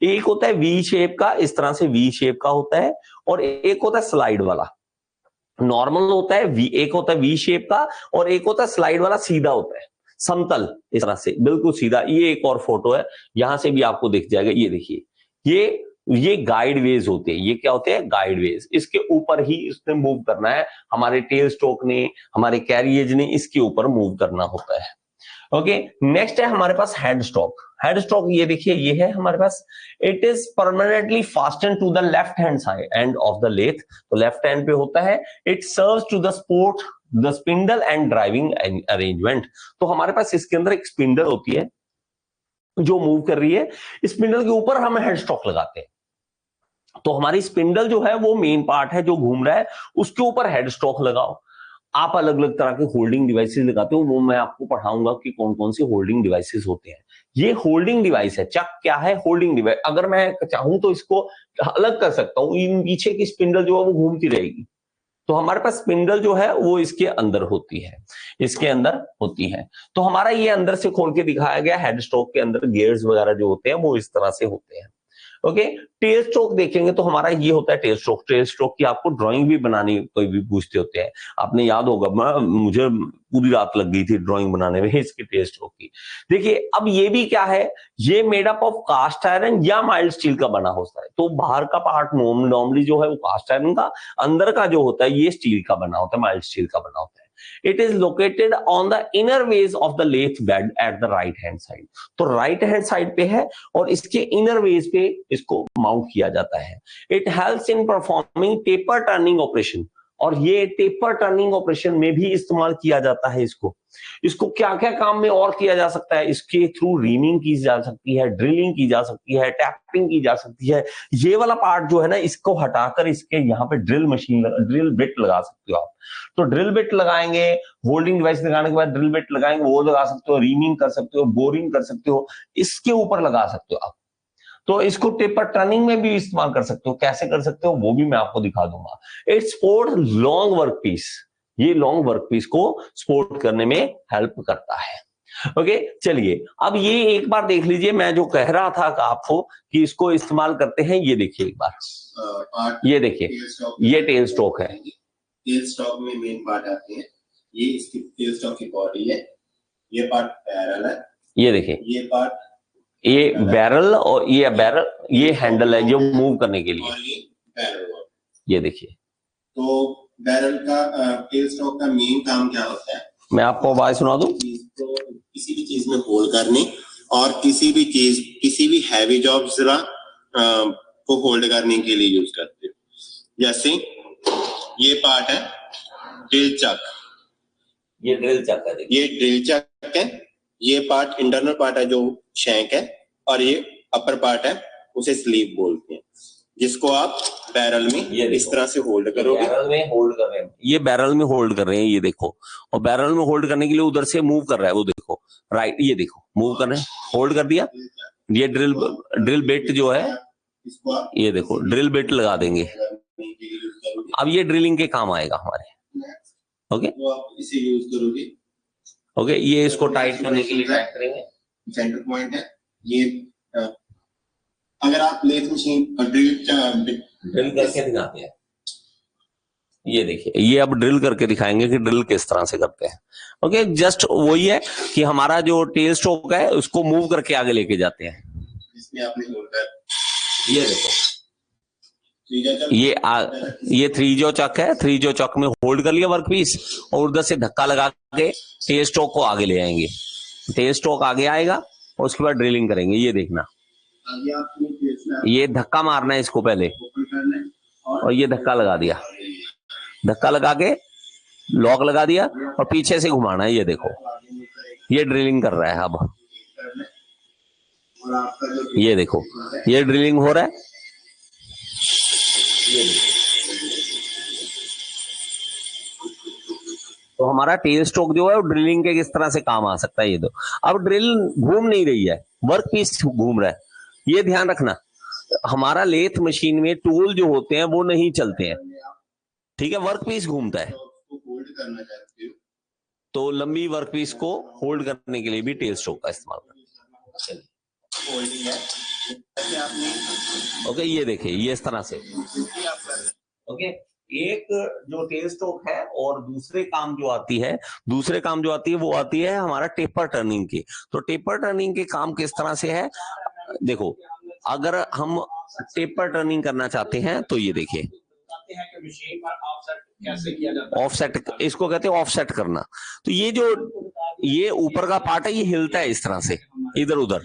एक होता है वी शेप का, इस तरह से वी शेप का होता है, और एक होता है स्लाइड वाला। नॉर्मल होता है वी, एक होता है वी शेप का, और एक होता है स्लाइड वाला, सीधा होता है, समतल, इस तरह से बिल्कुल सीधा। ये एक और फोटो है, यहां से भी आपको दिख जाएगा, ये देखिए, ये गाइड वेज होते हैं। ये क्या होते हैं? Guide ways. इसके ऊपर ही इसने मूव करना है, हमारे टेल स्टॉक ने, हमारे कैरियज ने इसके ऊपर मूव करना होता है। ओके, नेक्स्ट है हमारे पास हेड स्टॉक। हेड स्टॉक ये देखिए, ये है हमारे पास, it is permanently fasten to the left hand side end of the lathe, तो लेफ्ट हैंड पे होता है। It serves to the support the spindle and driving arrangement. तो हमारे पास इसके अंदर एक स्पिंडल होती है जो मूव कर रही है, स्पिंडल के ऊपर हम हेड स्टॉक लगाते हैं। तो हमारी स्पिंडल जो है वो मेन पार्ट है जो घूम रहा है, उसके ऊपर हेड स्टॉक लगाओ। आप अलग अलग तरह के होल्डिंग डिवाइसेस लगाते हो, वो मैं आपको पढ़ाऊंगा कि कौन कौन से होल्डिंग डिवाइसेस होते हैं। ये होल्डिंग डिवाइस है। चक क्या है? Holding device. अगर मैं चाहूं तो इसको अलग कर सकता हूं, इन पीछे की स्पिंडल जो है वो घूमती रहेगी। तो हमारे पास स्पिंडल जो है वो इसके अंदर होती है, इसके अंदर होती है। तो हमारा ये अंदर से खोल के दिखाया गया, हेड स्टॉक के अंदर गियर्स वगैरह जो होते हैं वो इस तरह से होते हैं। ओके, टेल स्ट्रोक देखेंगे तो हमारा ये होता है टेल स्ट्रोक। टेल स्ट्रोक की आपको ड्राइंग भी बनानी, कोई भी पूछते होते हैं, आपने याद होगा, मुझे पूरी रात लग गई थी ड्राइंग बनाने में इसकी टेल स्ट्रोक की। देखिए अब ये भी क्या है, ये made up of cast iron या माइल्ड स्टील का बना होता है। तो बाहर का पार्ट नॉर्मली जो है वो कास्ट आयरन का, अंदर का जो होता है ये स्टील का बना होता है, माइल्ड स्टील का बना होता है। It is located on the inner ways of the lathe bed at the right hand side. तो राइट हैंड साइड पे है और इसके इनर वेज पे इसको माउंट किया जाता है। It helps in performing taper turning operation, और ये टेपर टर्निंग ऑपरेशन में भी इस्तेमाल किया जाता है। इसको क्या क्या काम में और किया जा सकता है? इसके थ्रू रीमिंग की जा सकती है, ड्रिलिंग की जा सकती है, टैपिंग की जा सकती है। ये वाला पार्ट जो है ना, इसको हटाकर इसके यहाँ पे ड्रिल मशीन, ड्रिल बिट लगा सकते हो आप। तो ड्रिल बिट लगाएंगे, होल्डिंग डिवाइस लगाने के बाद ड्रिल बिट लगाएंगे, वो लगा सकते हो, रीमिंग कर सकते हो, बोरिंग कर सकते हो, इसके ऊपर लगा सकते हो आप। तो इसको टेपर टर्निंग में भी इस्तेमाल कर सकते हो। कैसे कर सकते हो वो भी मैं आपको दिखा दूंगा। It support long work piece, ये लॉन्ग वर्क पीस को सपोर्ट करने में हेल्प करता है। ओके, चलिए अब ये एक बार देख लीजिए, मैं जो कह रहा था आपको कि इसको इस्तेमाल करते हैं, ये देखिए एक बार, ये देखिए, ये टेल स्टॉक है। टेल स्टॉक में मेन पार्ट आते हैं, ये इसकी टेल स्टॉक की बॉडी है, ये पार्ट बैरल है, ये देखिए, ये पार्ट, ये बैरल, और ये बैरल, ये हैंडल है जो मूव करने के लिए, और ये बैरल, ये देखिए। तो बैरल का टेल स्टॉक का मेन काम क्या होता है? मैं आपको आवाज सुना दूं? तो किसी भी चीज में होल्ड करने, और किसी भी चीज, किसी भी हैवी जॉब को होल्ड करने के लिए यूज करते हैं। जैसे ये पार्ट है ड्रिल चक, ये ड्रिल चक है, ये ड्रिल चक है। ये पार्ट इंटरनल पार्ट है जो शैंक है, और ये अपर पार्ट है, उसे स्लीव बोलते हैं, जिसको आप बैरल में इस तरह से होल्ड करोगे। बैरल में होल्ड कर रहे हैं, ये बैरल में होल्ड कर रहे हैं, ये देखो। और बैरल में होल्ड करने के लिए उधर से मूव कर रहा है, वो देखो राइट, ये देखो मूव कर रहे हैं, होल्ड कर दिया। ये ड्रिल बिट जो है, ये देखो ड्रिल बिट लगा देंगे, अब ये ड्रिलिंग के काम आएगा हमारे। ओके, तो आप इसे यूज करोगे। ओके, ये इसको टाइट करने के लिए टाइट करेंगे। सेंटर पॉइंट है ये। अगर आप लेथ मशीन ड्रिल करके दिखाते हैं, ये देखिए, ये अब ड्रिल करके दिखाएंगे कि ड्रिल किस तरह से करते हैं। ओके, जस्ट वही है कि हमारा जो टेल स्ट्रोक है उसको मूव करके आगे लेके जाते हैं। इसमें आपने होल्डर, ये देखो, ये 3 जो चक है, 3 जो चक में होल्ड कर लिया वर्क पीस, और उधर से धक्का लगा के टेल स्ट्रोक को आगे ले आएंगे। टेल स्ट्रोक आगे आएगा और उसके बाद ड्रिलिंग करेंगे। ये देखना, ये धक्का मारना है इसको पहले, और ये धक्का लगा दिया, धक्का लगा के लॉक लगा दिया और पीछे से घुमाना है। ये देखो, ये ड्रिलिंग कर रहा है। अब ये देखो, ये ड्रिलिंग हो रहा है। तो हमारा टेल स्ट्रोक जो है वो ड्रिलिंग के किस तरह से काम आ सकता है, ये दो। अब ड्रिल घूम नहीं रही है, वर्क पीस घूम रहा है, ये ध्यान रखना। हमारा लेथ मशीन में टूल जो होते हैं वो नहीं चलते हैं, ठीक है, वर्क पीस घूमता है। होल्ड करना चाहते हो तो लंबी वर्कपीस को होल्ड करने के लिए भी टेल स्ट्रोक का इस्तेमाल करते हैं। होल्डिंग है जैसे आपने ओके, ये देखिए, ये इस तरह से। ओके, एक जो टेल स्ट्रोक है और दूसरे काम जो आती है वो आती है हमारा टेपर टर्निंग की। तो टेपर टर्निंग के काम किस तरह से है, देखो, अगर हम टेपर टर्निंग करना चाहते हैं तो ये देखिए, ऑफसेट, इसको कहते हैं ऑफसेट करना। तो ये जो ये ऊपर का पार्ट है ये हिलता है इस तरह से इधर उधर,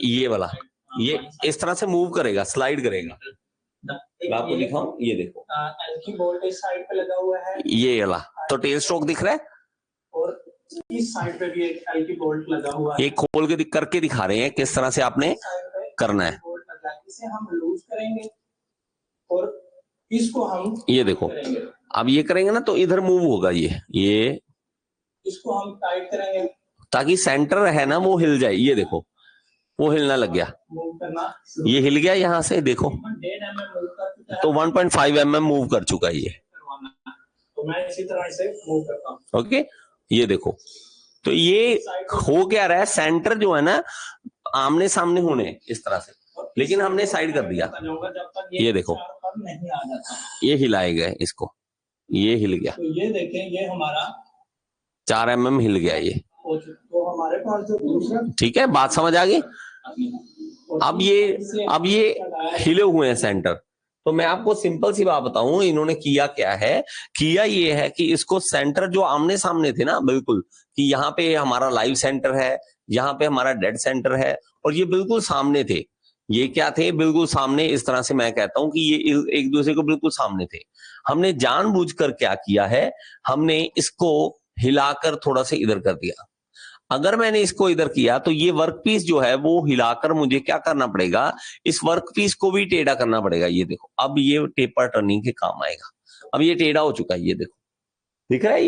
ये वाला ये इस तरह से मूव करेगा, स्लाइड करेगा। मैं आपको दिखाऊं, ये देखो एल्की बोल्ट इस साइड पे लगा हुआ है, ये वाला, तो टेल स्ट्रोक दिख रहा है, और इस साइड पे भी एक एल्की बोल्ट लगा हुआ है। ये खोल के करके दिखा रहे हैं किस तरह से आपने करना है। इसे हम लूज करेंगे और इसको हम ये देखो, अब ये करेंगे ना तो इधर मूव होगा, ये इसको हम टाइट करेंगे ताकि सेंटर है ना वो हिल जाए। ये देखो, वो हिलना लग गया, मूव करना, ये हिल गया यहाँ से, देखो 1.5 mm मूव कर चुका है, तो 1.5 mm मूव कर चुका है ये। तो मैं इसी तरह इसे मूव करता हूँ। ओके, ये देखो, तो ये हो क्या रहा है, सेंटर जो है ना आमने सामने होने इस तरह से, लेकिन हमने साइड कर दिया। जब तक ये देखो, नहीं आ जाता, ये हिलाए गए इसको, ये हिल गया, तो ये देखें, ये हमारा 4 mm हिल गया ये। तो हमारे पास जो दूसरा, ठीक है, बात समझ आ गई। अब ये हिले हुए हैं सेंटर। तो मैं आपको सिंपल सी बात बताऊं, इन्होंने किया क्या है, किया ये है कि इसको सेंटर जो आमने सामने थे ना, बिल्कुल, कि यहाँ पे हमारा लाइव सेंटर है, यहाँ पे हमारा डेड सेंटर है, और ये बिल्कुल सामने थे। ये क्या थे, बिल्कुल सामने, इस तरह से मैं कहता हूं कि ये एक दूसरे को बिल्कुल सामने थे। हमने जानबूझकर क्या किया है, हमने इसको हिलाकर थोड़ा सा इधर कर दिया। अगर मैंने इसको इधर किया तो ये वर्कपीस जो है वो हिलाकर मुझे क्या करना पड़ेगा, इस वर्कपीस को भी टेढ़ा करना पड़ेगा। ये देखो, अब ये टेपर टर्निंग के काम आएगा। अब ये टेढ़ा हो चुका है, ये देखो, दिख रहा है,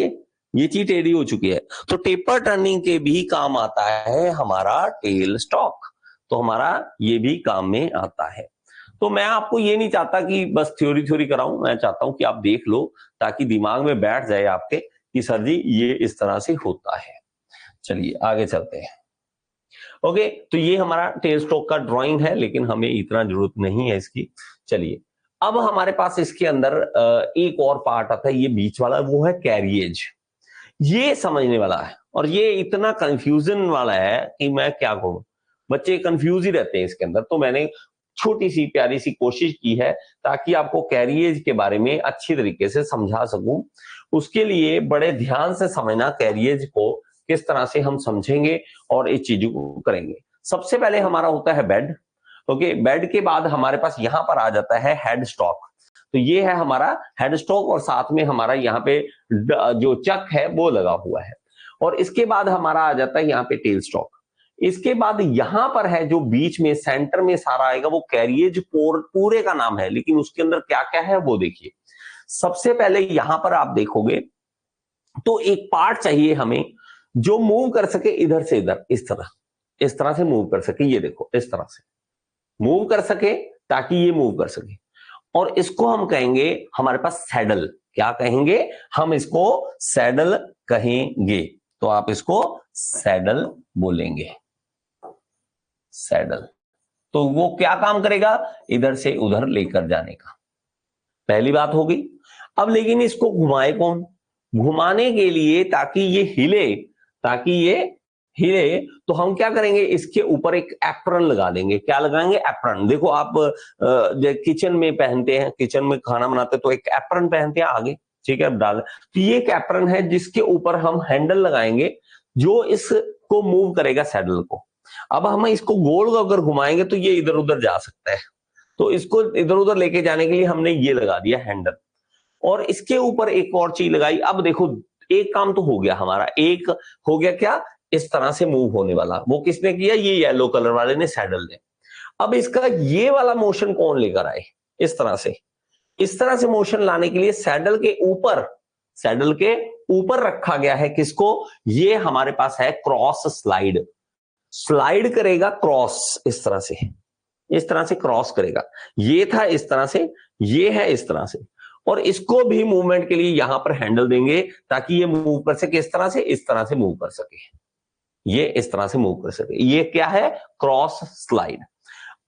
ये चीज टेढ़ी हो चुकी है। तो टेपर टर्निंग के भी काम आता है हमारा टेल स्टॉक, तो हमारा ये भी काम में आता है। तो मैं आपको ये नहीं चाहता कि बस थ्योरी कराऊं, मैं चाहता हूं कि आप देख लो ताकि दिमाग में बैठ जाए आपके कि सर जी ये इस तरह से होता है। चलिए आगे चलते हैं। ओके, तो ये हमारा टेल स्ट्रोक का ड्राइंग है, लेकिन हमें इतना जरूरत नहीं है इसकी। चलिए, अब हमारे पास इसके अंदर एक और पार्ट आता है, ये बीच वाला, वो है कैरिएज। ये समझने वाला है और ये इतना कंफ्यूजन वाला है कि मैं क्या कहूं, बच्चे कंफ्यूज ही रहते हैं इसके अंदर। तो मैंने छोटी सी प्यारी सी कोशिश की है ताकि आपको कैरिएज के बारे में अच्छी तरीके से समझा सकूं। उसके लिए बड़े ध्यान से समझना, कैरिएज को किस तरह से हम समझेंगे और इस चीजों को करेंगे। सबसे पहले हमारा होता है बेड। ओके, बेड के बाद हमारे पास यहां पर आ जाता है हेड स्टॉक। तो ये है हमारा हेड स्टॉक और साथ में हमारा यहाँ पे जो चक है वो लगा हुआ है। और इसके बाद हमारा आ जाता है यहाँ पे टेल स्टॉक। इसके बाद यहां पर है जो बीच में सेंटर में सारा आएगा, वो कैरिएज पूरे का नाम है, लेकिन उसके अंदर क्या क्या है वो देखिए। सबसे पहले यहां पर आप देखोगे तो एक पार्ट चाहिए हमें जो मूव कर सके इधर से इधर, इस तरह से मूव कर सके। ये देखो, इस तरह से मूव कर सके ताकि ये मूव कर सके, और इसको हम कहेंगे हमारे पास सैडल। क्या कहेंगे हम इसको? सैडल कहेंगे। तो आप इसको सैडल बोलेंगे, सैडल। तो वो क्या काम करेगा? इधर से उधर लेकर जाने का, पहली बात होगी। अब लेकिन इसको घुमाए कौन? घुमाने के लिए ताकि ये हिले तो हम क्या करेंगे, इसके ऊपर एक एप्रन लगा देंगे। क्या लगाएंगे? एप्रन। देखो आप किचन में पहनते हैं, किचन में खाना बनाते तो एक एप्रन पहनते हैं आगे, ठीक है, डाल। तो ये एक एप्रन है जिसके ऊपर हम हैंडल लगाएंगे जो इसको मूव करेगा, सैडल को। अब हम इसको गोल अगर घुमाएंगे तो ये इधर उधर जा सकता है, तो इसको इधर उधर लेके जाने के लिए हमने ये लगा दिया हैंडल, और इसके ऊपर एक और चीज लगाई। अब देखो, एक काम तो हो गया हमारा, एक हो गया क्या, इस तरह से मूव होने वाला। वो किसने किया? ये येलो कलर वाले ने, सैडल ने। अब इसका ये वाला मोशन कौन लेकर आए? इस तरह से मोशन लाने के लिए सैडल के ऊपर रखा गया है किसको? ये हमारे पास है क्रॉस स्लाइड। स्लाइड करेगा क्रॉस, इस तरह से क्रॉस करेगा। ये था इस तरह से, ये है इस तरह से, और इसको भी मूवमेंट के लिए यहां पर हैंडल देंगे ताकि ये मूव कर सके, इस तरह से मूव कर सके, ये इस तरह से मूव कर सके। ये क्या है? Cross slide.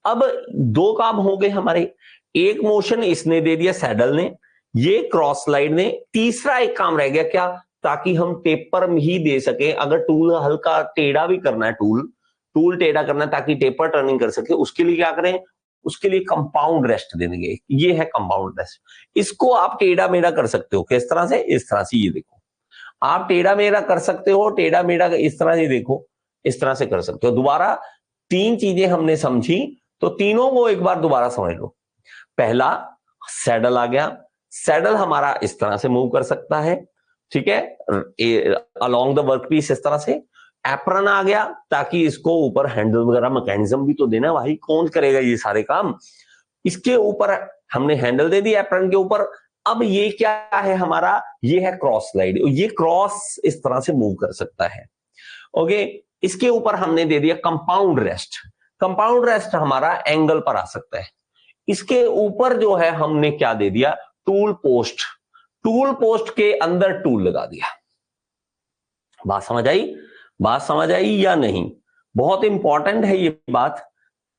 अब दो काम हो गए हमारे, एक मोशन इसने दे दिया सैडल ने, ये क्रॉस स्लाइड ने। तीसरा एक काम रह गया क्या? ताकि हम टेपर ही दे सके, अगर टूल हल्का टेढ़ा भी करना है, टूल टेढ़ा करना है ताकि टेपर टर्निंग कर सके, उसके लिए क्या करें? उसके लिए कंपाउंड रेस्ट दे देंगे। ये है कंपाउंड रेस्ट। इसको आप टेढ़ा मेढ़ा कर सकते हो किस तरह से? इस तरह से। ये देखो, आप टेढ़ा मेढ़ा कर सकते हो, टेढ़ा मेढ़ा इस तरह से, देखो इस तरह से कर सकते हो। दोबारा तीन चीजें हमने समझी, तो तीनों को एक बार दोबारा समझ लो। पहला, सैडल आ गया, सैडल हमारा इस तरह से मूव कर सकता है, ठीक है, अलोंग द वर्क पीस, इस तरह से। एप्रन आ गया ताकि इसको ऊपर हैंडल वगैरह मैकेनिज्म भी तो देना है, भाई कौन करेगा ये सारे काम? इसके ऊपर हमने हैंडल दे दिया एप्रन के ऊपर। अब ये क्या है हमारा? ये है क्रॉस स्लाइड, ये क्रॉस इस तरह से मूव कर सकता है। ओके, इसके ऊपर हमने दे दिया कंपाउंड रेस्ट। कंपाउंड रेस्ट हमारा एंगल पर आ सकता है। इसके ऊपर जो है हमने क्या दे दिया? Tool post. टूल पोस्ट के अंदर टूल लगा दिया। बात समझ आई? बात समझ आई या नहीं? बहुत इंपॉर्टेंट है ये बात।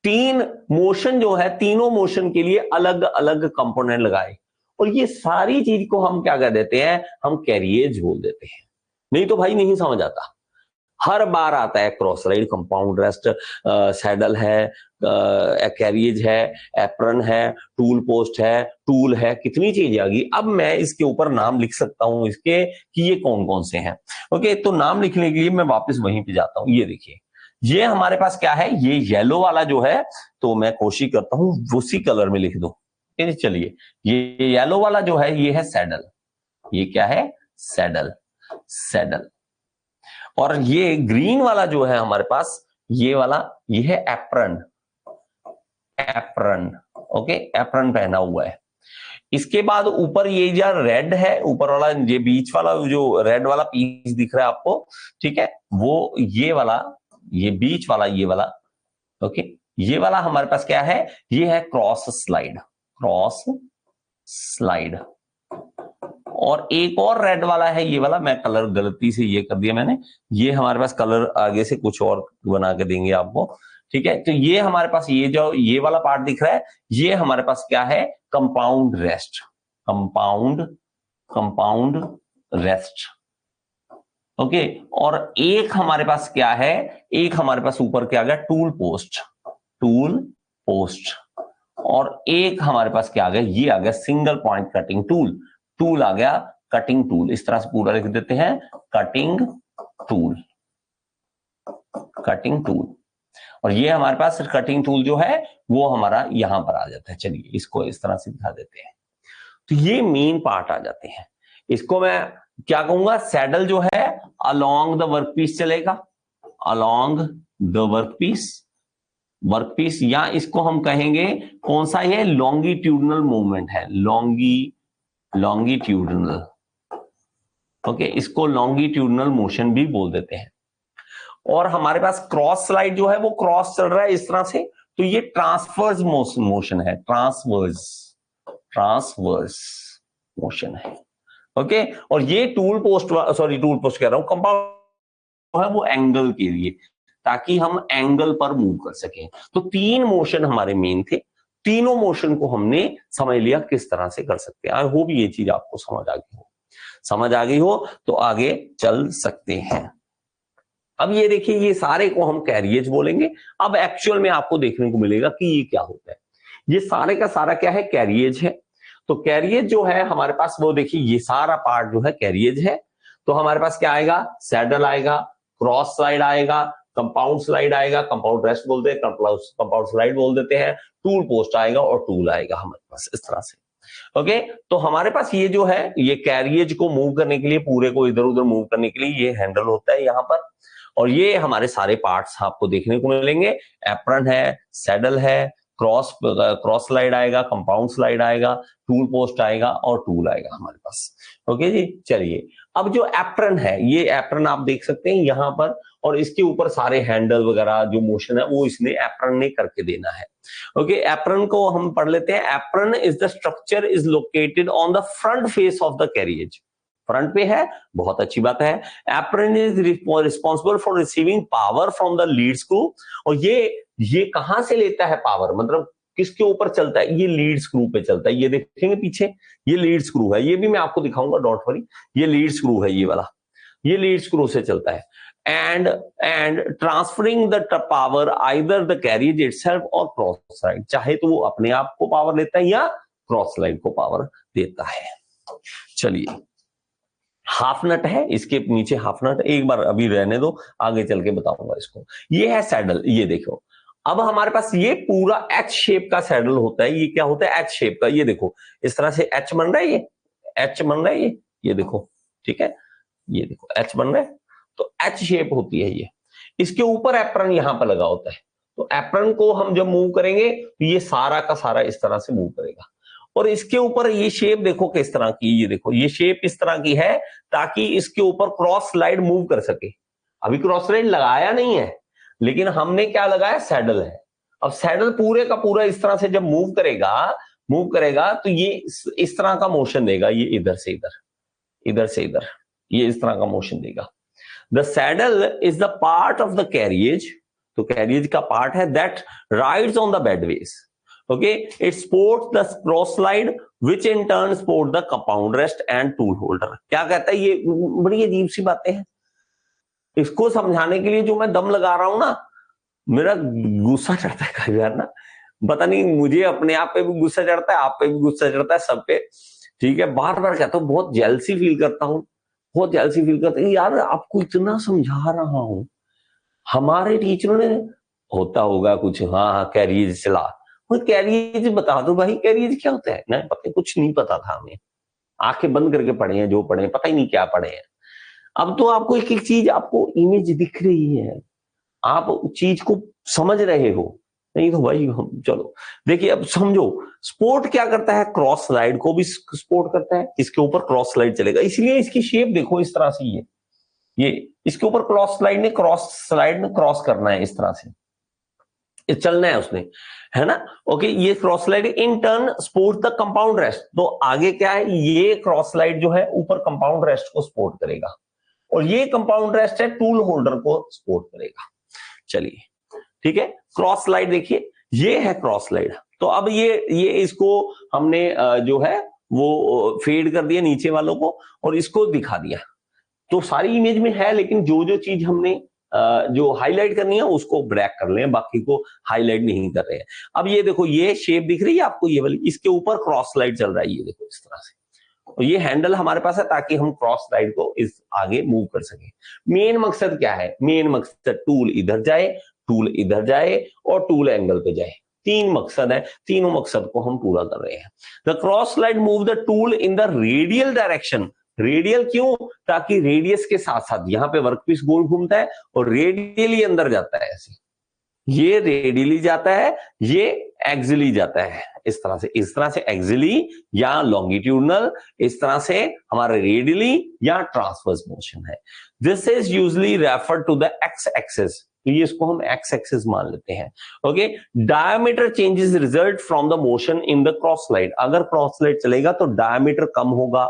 तीन मोशन जो है, तीनों मोशन के लिए अलग अलग कंपोनेंट लगाए, और ये सारी चीज को हम क्या कर देते हैं? हम कैरिएज बोल देते हैं। नहीं तो भाई नहीं समझ आता। हर बार आता है cross slide, compound rest, saddle है, कैरिएज है, एप्रन है, टूल पोस्ट है, टूल है, कितनी चीजें आ गई। अब मैं इसके ऊपर नाम लिख सकता हूं इसके कि ये कौन कौन से हैं। ओके, तो नाम लिखने के लिए मैं वापस वहीं पे जाता हूं। ये देखिए, ये हमारे पास क्या है? ये येलो वाला जो है, तो मैं कोशिश करता हूं उसी कलर में लिख दूं। चलिए, ये येलो वाला जो है ये है सैडल। ये क्या है? Saddle, saddle. और ये ग्रीन वाला जो है हमारे पास, ये वाला, ये है एप्रन। एप्रन, ओके, एप्रन पहना हुआ है। इसके बाद ऊपर ये जो रेड है, ऊपर वाला, ये बीच वाला जो रेड वाला पीस दिख रहा है आपको, ठीक है, वो ये वाला, ये बीच वाला, ये वाला, ओके, ये वाला हमारे पास क्या है? ये है क्रॉस स्लाइड। Cross slide. और एक और रेड वाला है, ये वाला, मैं कलर गलती से ये कर दिया मैंने, ये हमारे पास कलर आगे से कुछ और बना के देंगे आपको, ठीक है। तो ये हमारे पास ये जो ये वाला पार्ट दिख रहा है, ये हमारे पास क्या है? Compound rest. Compound rest, okay. और एक हमारे पास क्या है? एक हमारे पास ऊपर क्या आ गया? Tool post. Tool post. और एक हमारे पास क्या आ गया? ये आ गया single point cutting tool. Tool आ गया कटिंग टूल। इस तरह से पूरा लिख देते हैं, कटिंग टूल। Cutting tool. और ये हमारे पास कटिंग टूल जो है वो हमारा यहां पर आ जाता है। चलिए इसको इस तरह से दिखा देते हैं। तो ये मेन पार्ट आ जाते हैं। इसको मैं क्या कहूंगा? सैडल जो है अलोंग द वर्कपीस चलेगा, अलोंग द वर्कपीस, वर्कपीस, या इसको हम कहेंगे कौन सा? ये लॉन्गिट्यूडनल मूवमेंट है, लॉन्गिट्यूडनल, ओके, इसको लॉन्गिट्यूडनल मोशन भी बोल देते हैं। और हमारे पास क्रॉस स्लाइड जो है वो क्रॉस चल रहा है इस तरह से, तो ये ट्रांसवर्स मोशन है, ट्रांसवर्स मोशन है, ओके। और ये टूल पोस्ट कह रहा हूं, कंपाउंड है वो एंगल के लिए, ताकि हम एंगल पर मूव कर सकें। तो तीन मोशन हमारे मेन थे, तीनों मोशन को हमने समझ लिया किस तरह से कर सकते हैं। आई होप ये चीज आपको समझ आ गई हो तो आगे चल सकते हैं। अब ये देखिए, ये सारे को हम कैरिएज बोलेंगे। अब एक्चुअल में आपको देखने को मिलेगा कि ये क्या होता है। ये सारे का सारा क्या है? कैरिएज है। तो कैरिएज जो है हमारे पास, वो देखिए ये सारा पार्ट जो है कैरिएज है। तो हमारे पास क्या आएगा? सैडल आएगा, क्रॉस स्लाइड आएगा, कंपाउंड स्लाइड आएगा, कंपाउंड रेस्ट बोलते हैं, कंपाउंड स्लाइड बोल देते हैं, टूल पोस्ट आएगा और टूल आएगा हमारे पास इस तरह से, ओके। तो हमारे पास ये जो है, ये कैरिएज को मूव करने के लिए, पूरे को इधर उधर मूव करने के लिए ये हैंडल होता है यहां पर। और ये हमारे सारे पार्ट्स आपको देखने को मिलेंगे। एप्रन है, सैडल है, क्रॉस स्लाइड आएगा, कंपाउंड स्लाइड आएगा, टूल पोस्ट आएगा और टूल आएगा हमारे पास, ओके जी। चलिए अब जो एप्रन है, ये एप्रन आप देख सकते हैं यहां पर, और इसके ऊपर सारे हैंडल वगैरह जो मोशन है वो इसने एप्रन ने करके देना है। ओके, एप्रन को हम पढ़ लेते हैं। Apron is the structure is located on the front face of the carriage. Front पे है, बहुत अच्छी बात है। Apron is responsible for receiving power from the lead screw. और ये कहां से लेता है पावर, मतलब किसके ऊपर चलता है, ये लीड स्क्रू पे चलता है। ये देखेंगे पीछे, ये लीड स्क्रू है, ये भी मैं आपको दिखाऊंगा, डोंट वरी। ये लीड स्क्रू है, ये वाला, ये लीड स्क्रू से चलता है। And transferring the power either the carriage itself और क्रॉस स्लाइड, चाहे तो वो अपने आप को पावर देता है या क्रॉस स्लाइड को पावर देता है। चलिए, हाफ नट है, इसके नीचे हाफ नट, एक बार अभी रहने दो, आगे चल के बताऊंगा इसको। ये है सैडल, ये देखो। अब हमारे पास ये पूरा एच शेप का सैडल होता है। ये क्या होता है, एच शेप का। ये देखो इस तरह से एच बन रहा है, ये एच बन रहा है, ये देखो, ठीक है, ये देखो एच बन रहा है, तो एच शेप होती है ये। इसके ऊपर एप्रन यहां पर लगा होता है, तो एप्रन को हम जब मूव करेंगे तो ये सारा का सारा इस तरह से मूव करेगा। और इसके ऊपर ये शेप देखो किस तरह की, ये देखो ये शेप इस तरह की है ताकि इसके ऊपर क्रॉस स्लाइड मूव कर सके। अभी क्रॉस स्लाइड लगाया नहीं है, लेकिन हमने क्या लगाया, सैडल है। अब सैडल पूरे का पूरा इस तरह से जब मूव करेगा तो ये इस तरह का मोशन देगा, ये इधर से इधर, इधर से इधर, ये इस तरह का मोशन देगा। The saddle is the part of the carriage, तो कैरियज का पार्ट है that rides on the bedways. Okay, it supports the cross slide which in turn support the compound rest and tool holder. क्या कहता है, ये बड़ी अजीब सी बातें हैं। इसको समझाने के लिए जो मैं दम लगा रहा हूं ना, मेरा गुस्सा चढ़ता है कई बार ना, पता नहीं, मुझे अपने आप पे भी गुस्सा चढ़ता है, आप पे भी गुस्सा चढ़ता है, सब पे, ठीक है। बार बार कहता हूँ, बहुत जेलसी फील करता हूँ, बहुत जेलसी फील करता हूँ यार, आपको इतना समझा रहा हूं। हमारे टीचरों ने, होता होगा कुछ, हाँ कैरियज चला, कैरियज बता दो भाई, कैरियज क्या होता है ना, पता कुछ नहीं पता था हमें, आंखें बंद करके पढ़े हैं जो पढ़े हैं, पता ही नहीं क्या पढ़े हैं। अब तो आपको एक एक चीज, आपको इमेज दिख रही है, आप चीज को समझ रहे हो, नहीं तो भाई हम चलो देखिए, अब समझो स्पोर्ट क्या करता है, क्रॉस स्लाइड को भी सपोर्ट करता है, इसके ऊपर क्रॉस स्लाइड चलेगा, इसलिए इसकी शेप देखो इस तरह से, ये इसके ऊपर क्रॉस स्लाइड ने क्रॉस करना है, इस तरह से चलना है उसने, है ना। ओके, ये cross slide in turn support the compound rest, तो आगे क्या है, ये क्रॉस स्लाइड जो है ऊपर कंपाउंड रेस्ट को सपोर्ट करेगा, और ये कंपाउंड रेस्ट है टूल होल्डर को सपोर्ट करेगा। चलिए ठीक है, क्रॉस स्लाइड देखिए, ये है क्रॉस स्लाइड। तो अब ये इसको हमने जो है वो फेड कर दिया नीचे वालों को, और इसको दिखा दिया, तो सारी इमेज में है, लेकिन जो जो चीज हमने जो हाईलाइट करनी है उसको ब्लैक कर लें, बाकी को हाईलाइट नहीं कर रहे हैं। अब ये देखो, ये शेप दिख रही है आपको, ये वाली, इसके ऊपर क्रॉस स्लाइड चल रहा है, ये देखो इस तरह से, और ये हैंडल हमारे पास है ताकि हम क्रॉस स्लाइड को इस आगे मूव कर सके। मेन मकसद क्या है, मेन मकसद टूल इधर जाए, टूल इधर जाए, और टूल एंगल पे जाए। तीन मकसद है, तीनों मकसद को हम पूरा कर रहे हैं। The cross slide move the tool in the radial direction. Radial क्यों, ताकि रेडियस के साथ साथ यहाँ पे वर्कपीस गोल घूमता है और रेडियली अंदर जाता है, ऐसे ये रेडियली जाता है, ये एक्सियली जाता है, इस तरह से एक्सियली या लॉन्गिट्यूडनल, इस तरह से हमारा रेडियली या ट्रांसवर्स मोशन है। This is usually referred to the X axis, तो ये इसको हम एक्स एक्सिस मान लेते हैं। Okay, diameter changes result from the motion in the cross slide. अगर क्रॉस स्लाइड चलेगा तो डायमीटर कम होगा,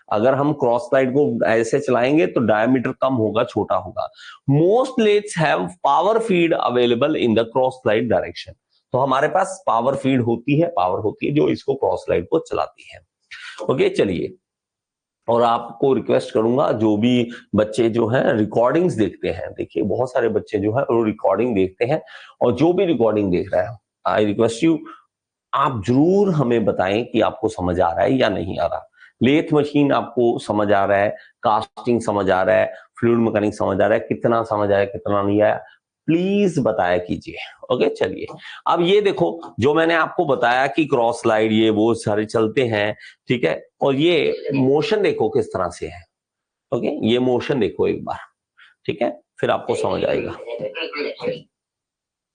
अगर हम क्रॉस स्लाइड को ऐसे चलाएंगे तो डायमीटर कम होगा, छोटा होगा। Most lathes have power feed available in the cross slide direction, तो हमारे पास पावर फीड होती है, पावर होती है जो इसको क्रॉस स्लाइड को चलाती है। ओके, चलिए, और आपको रिक्वेस्ट करूंगा, जो भी बच्चे जो है रिकॉर्डिंग्स देखते हैं, देखिए बहुत सारे बच्चे जो है वो रिकॉर्डिंग देखते हैं, और जो भी रिकॉर्डिंग देख रहा है, आई रिक्वेस्ट यू, आप जरूर हमें बताएं कि आपको समझ आ रहा है या नहीं आ रहा। लेथ मशीन आपको समझ आ रहा है, कास्टिंग समझ आ रहा है, फ्लूइड मैकेनिक्स समझ आ रहा है, कितना समझ आया कितना नहीं आया, प्लीज बताया कीजिए। ओके, चलिए, अब ये देखो जो मैंने आपको बताया कि क्रॉस स्लाइड ये वो सारे चलते हैं, ठीक है, और ये मोशन देखो किस तरह से है। ओके, ये मोशन देखो एक बार, ठीक है, फिर आपको समझ आएगा।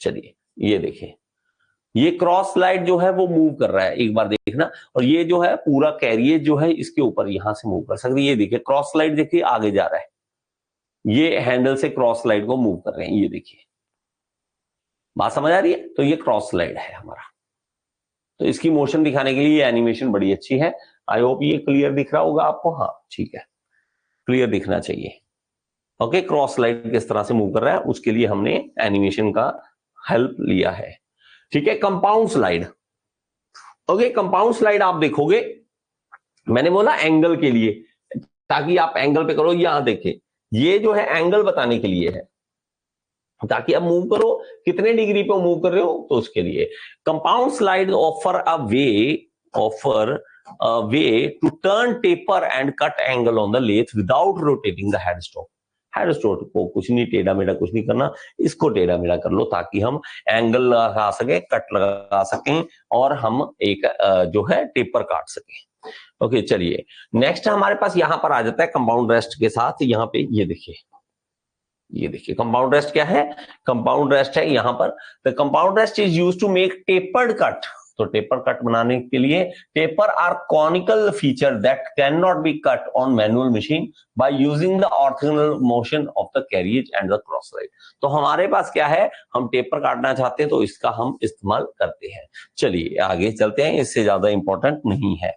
चलिए, ये देखिए, ये क्रॉस स्लाइड जो है वो मूव कर रहा है, एक बार देखना, और ये जो है पूरा कैरियज जो है इसके ऊपर यहां से मूव कर सकते हैं। ये देखिए क्रॉस स्लाइड, देखिए आगे जा रहा है, ये हैंडल से क्रॉस स्लाइड को मूव कर रहे हैं, ये देखिए, बात समझ आ रही है? तो ये क्रॉस स्लाइड है हमारा। तो इसकी मोशन दिखाने के लिए ये एनिमेशन बड़ी अच्छी है। आई होप ये क्लियर दिख रहा होगा आपको। हाँ ठीक है, क्लियर दिखना चाहिए। ओके, क्रॉस स्लाइड किस तरह से मूव कर रहा है उसके लिए हमने एनिमेशन का हेल्प लिया है। ठीक है, compound slide. Okay, compound slide आप देखोगे, मैंने बोला एंगल के लिए, ताकि आप एंगल पे करो। यहां देखिए, ये जो है एंगल बताने के लिए है, ताकि आप मूव करो कितने डिग्री पे मूव कर रहे हो, तो उसके लिए compound slide offer a way to turn taper and cut angle on the lathe without rotating the headstock. Headstock को कुछ नहीं, टेढ़ा मेढ़ा कुछ नहीं करना, इसको टेढ़ा मेढ़ा कर लो ताकि हम एंगल लगा सके, कट लगा सकें, और हम एक जो है टेपर काट सकें। ओके चलिए, नेक्स्ट हमारे पास यहां पर आ जाता है कंपाउंड रेस्ट के साथ। यहाँ पे ये देखिए, ये देखिए कंपाउंड रेस्ट क्या है, कंपाउंड रेस्ट है यहां पर। The compound rest is used to make tapered cut. तो टेपर कट बनाने के लिए, taper are conical feature that can not be cut on manual machine by using the orthogonal motion of the carriage and the cross slide. तो हमारे पास क्या है, हम टेपर काटना चाहते हैं तो इसका हम इस्तेमाल करते हैं। चलिए आगे चलते हैं, इससे ज्यादा इंपॉर्टेंट नहीं है।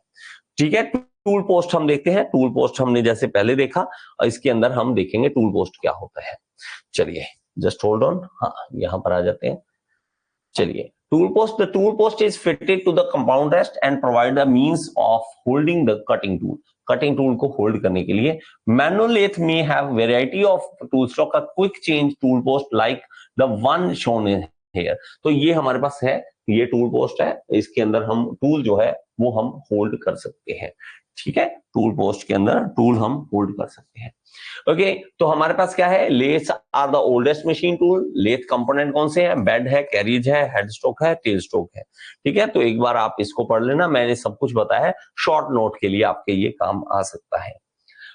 ठीक है, टूल पोस्ट हम देखते हैं। टूल पोस्ट हमने जैसे पहले देखा, और इसके अंदर हम देखेंगे टूल पोस्ट क्या होता है। चलिए जस्ट होल्ड ऑन, हाँ यहां पर आ जाते हैं। चलिए, tool post, the tool post is fitted to the compound rest and provide the means of holding the cutting tool. Cutting tool को होल्ड करने के लिए मैनुअल लेथ में have variety of tool stock, a quick change tool post like the one shown in here. तो ये हमारे पास है, ये टूल पोस्ट है, इसके अंदर हम टूल जो है वो हम होल्ड कर सकते हैं। ठीक है, टूल पोस्ट के अंदर टूल हम होल्ड कर सकते हैं। ओके, तो हमारे पास क्या है, lathes are the oldest machine tool. Lathe component कौन से हैं, बेड है, कैरिज है, हेड स्ट्रोक है, टेल स्ट्रोक है। ठीक है, तो एक बार आप इसको पढ़ लेना, मैंने सब कुछ बताया है, शॉर्ट नोट के लिए आपके ये काम आ सकता है।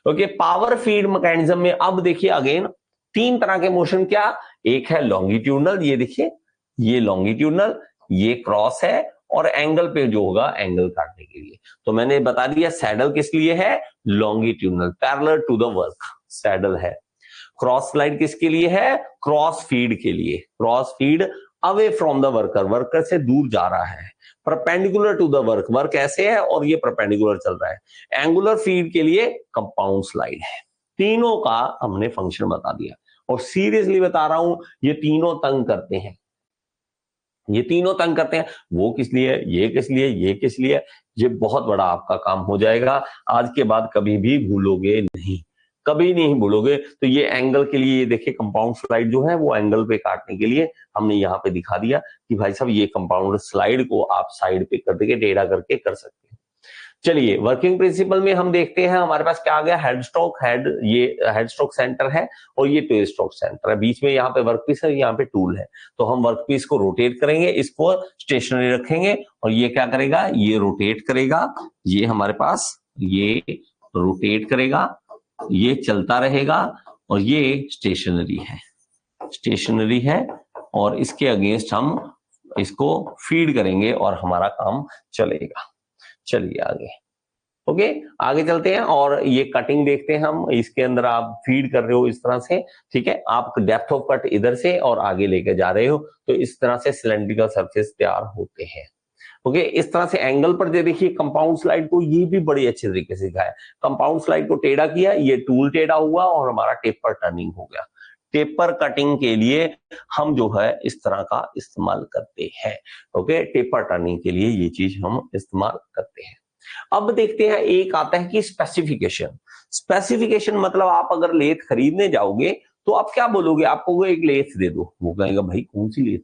ओके, पावर फीड मैकेनिज्म में अब देखिए अगेन तीन तरह के मोशन, क्या, एक है लॉन्गिट्यूडनल, ये देखिए ये लॉन्गिट्यूडनल, ये क्रॉस है, और एंगल पे जो होगा एंगल काटने के लिए। तो मैंने बता दिया सैडल किस लिए है, longitudinal, parallel to the work saddle है। क्रॉस स्लाइड किसके लिए है, क्रॉस फीड के लिए, cross feed away from the worker, worker से दूर जा रहा है। Perpendicular to the work, work ऐसे है और ये परपेंडिकुलर चल रहा है। एंगुलर फीड के लिए कंपाउंड स्लाइड है। तीनों का हमने फंक्शन बता दिया, और सीरियसली बता रहा हूं ये तीनों तंग करते हैं, ये तीनों तंग करते हैं। वो किस लिए, ये किस लिए, ये किस लिए, ये बहुत बड़ा आपका काम हो जाएगा। आज के बाद कभी भी भूलोगे नहीं, कभी नहीं भूलोगे। तो ये एंगल के लिए, ये देखिए कंपाउंड स्लाइड जो है वो एंगल पे काटने के लिए हमने यहाँ पे दिखा दिया कि भाई साहब ये कंपाउंड स्लाइड को आप साइड पे कर देके टेढ़ा करके कर सकते हैं। चलिए वर्किंग प्रिंसिपल में हम देखते हैं, हमारे पास क्या आ गया, हेड स्ट्रोक, हेड, ये हेड स्ट्रोक सेंटर है, और ये टेल स्ट्रोक सेंटर है, बीच में यहाँ पे वर्कपीस है, यहाँ पे टूल है। तो हम वर्कपीस को रोटेट करेंगे, इसको स्टेशनरी रखेंगे, और ये क्या करेगा, ये रोटेट करेगा, ये हमारे पास ये रोटेट करेगा, ये चलता रहेगा, और ये स्टेशनरी है, स्टेशनरी है, और इसके अगेंस्ट हम इसको फीड करेंगे और हमारा काम चलेगा। चलिए आगे, ओके आगे चलते हैं, और ये कटिंग देखते हैं हम। इसके अंदर आप फीड कर रहे हो इस तरह से, ठीक है, आप डेप्थ ऑफ कट इधर से और आगे लेके जा रहे हो, तो इस तरह से सिलेंड्रिकल सरफेस तैयार होते हैं। ओके, इस तरह से एंगल पर दे देखिए कंपाउंड स्लाइड को, ये भी बड़ी अच्छे तरीके से दिखाया। कंपाउंड स्लाइड को टेढ़ा किया, ये टूल टेढ़ा हुआ, और हमारा टेपर टर्निंग हो गया। टेपर कटिंग के लिए हम जो है इस तरह का इस्तेमाल करते हैं। ओके, टेपर टर्निंग के लिए ये चीज हम इस्तेमाल करते हैं। अब देखते हैं, एक आता है कि स्पेसिफिकेशन। स्पेसिफिकेशन मतलब आप अगर लेथ खरीदने जाओगे तो आप क्या बोलोगे, आपको एक लेथ दे दो, वो कहेगा भाई कौन सी लेथ,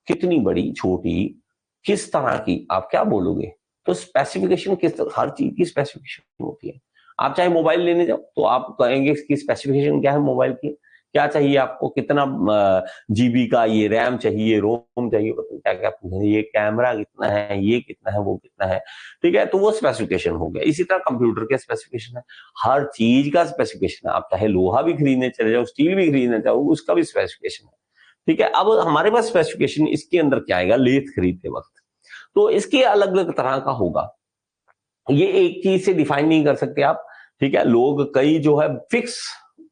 कितनी बड़ी, छोटी, किस तरह की, आप क्या बोलोगे। तो स्पेसिफिकेशन किस, हर चीज की स्पेसिफिकेशन होती है। आप चाहे मोबाइल लेने जाओ तो आप कहेंगे इसकी स्पेसिफिकेशन क्या है, मोबाइल की क्या चाहिए आपको, कितना जीबी का ये रैम चाहिए, रोम चाहिए, क्या क्या पूछेंगे, ये कैमरा कितना है, ये कितना है, वो कितना है, ठीक है, तो वो स्पेसिफिकेशन हो गया। इसी तरह कंप्यूटर के स्पेसिफिकेशन है, हर चीज का स्पेसिफिकेशन है। आप चाहे लोहा भी खरीदने चले जाओ, स्टील भी खरीदना चाहो, उसका भी स्पेसिफिकेशन है। ठीक है, अब हमारे पास स्पेसिफिकेशन इसके अंदर क्या आएगा लेथ खरीदते वक्त, तो इसके अलग अलग तरह का होगा, ये एक चीज से डिफाइन नहीं कर सकते आप। ठीक है, लोग कई जो है फिक्स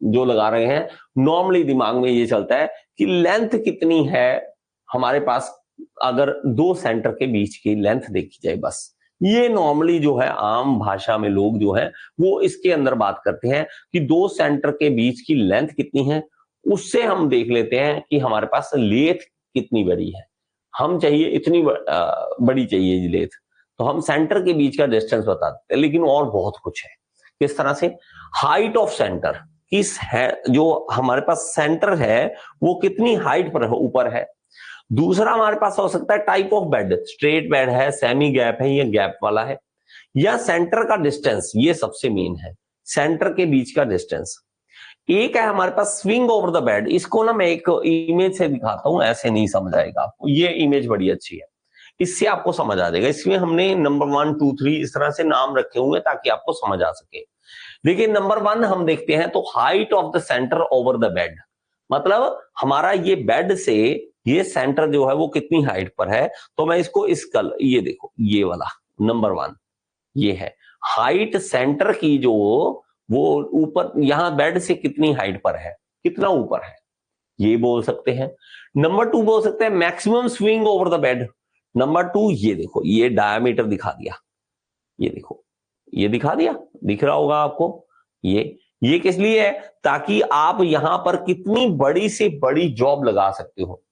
जो लगा रहे हैं, नॉर्मली दिमाग में ये चलता है कि लेंथ कितनी है हमारे पास, अगर दो सेंटर के बीच की लेंथ देखी जाए बस, ये नॉर्मली जो है आम भाषा में लोग जो है वो इसके अंदर बात करते हैं कि दो सेंटर के बीच की लेंथ कितनी है, उससे हम देख लेते हैं कि हमारे पास लेथ कितनी बड़ी है, हम चाहिए इतनी बड़ी चाहिए लेथ, तो हम सेंटर के बीच का डिस्टेंस बता देते हैं। लेकिन और बहुत कुछ है, किस तरह से, हाइट ऑफ सेंटर, किस है जो हमारे पास सेंटर है वो कितनी हाइट पर ऊपर है। दूसरा हमारे पास हो सकता है type of bed, straight bed है, सेमी गैप है, या गैप वाला है, या सेंटर का डिस्टेंस, ये सबसे मेन है, सेंटर के बीच का डिस्टेंस। एक है हमारे पास स्विंग ओवर द बेड, इसको ना मैं एक इमेज से दिखाता हूं, ऐसे नहीं समझ आएगा आपको, ये इमेज बड़ी अच्छी है, इससे आपको समझ आ जाएगा। इसमें हमने नंबर 1 2 3 इस तरह से नाम रखे हुए ताकि आपको समझ आ सके। देखिए नंबर 1 हम देखते हैं तो height of the centre over the bed, मतलब हमारा ये बेड से ये सेंटर जो है वो कितनी हाइट पर है, तो मैं इसको इस कल ये देखो ये वाला नंबर 1 ये है हाइट सेंटर की, जो वो ऊपर यहां बेड से कितनी हाइट पर है, कितना ऊपर है, ये बोल सकते हैं। नंबर 2 बोल सकते हैं maximum swing over the bed. Number 2 ये देखो ये डायमीटर दिखा दिया, ये देखो ये दिखा दिया, दिख रहा होगा आपको, ये किस लिए है, ताकि आप यहां पर कितनी बड़ी से बड़ी जॉब लगा सकते हो,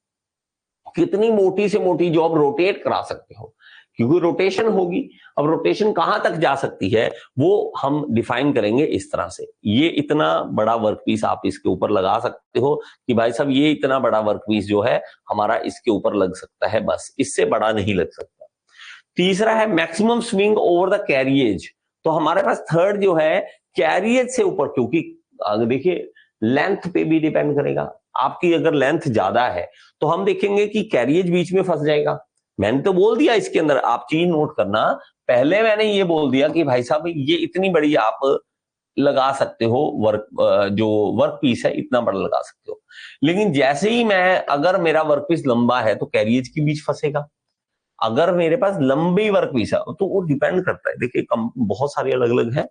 कितनी मोटी से मोटी जॉब रोटेट करा सकते हो, क्योंकि रोटेशन होगी। अब रोटेशन कहां तक जा सकती है वो हम डिफाइन करेंगे इस तरह से, ये इतना बड़ा वर्कपीस आप इसके ऊपर लगा सकते हो कि भाई साहब ये इतना बड़ा वर्कपीस जो है हमारा इसके ऊपर लग सकता है, बस इससे बड़ा नहीं लग सकता। तीसरा है maximum swing over the carriage, तो हमारे पास थर्ड जो है कैरियज से ऊपर, क्योंकि देखिए लेंथ पे भी डिपेंड करेगा, आपकी अगर लेंथ ज्यादा है तो हम देखेंगे कि कैरियज बीच में फंस जाएगा। मैंने तो बोल दिया इसके अंदर, आप चीज नोट करना, पहले मैंने ये बोल दिया कि भाई साहब ये इतनी बड़ी आप लगा सकते हो, जो वर्क पीस है इतना बड़ा लगा सकते हो, लेकिन जैसे ही मैं अगर मेरा वर्क पीस लंबा है तो कैरियज के बीच फंसेगा। अगर मेरे पास लंबी वर्क पीस है तो वो डिपेंड करता है, देखिए बहुत सारे अलग अलग है,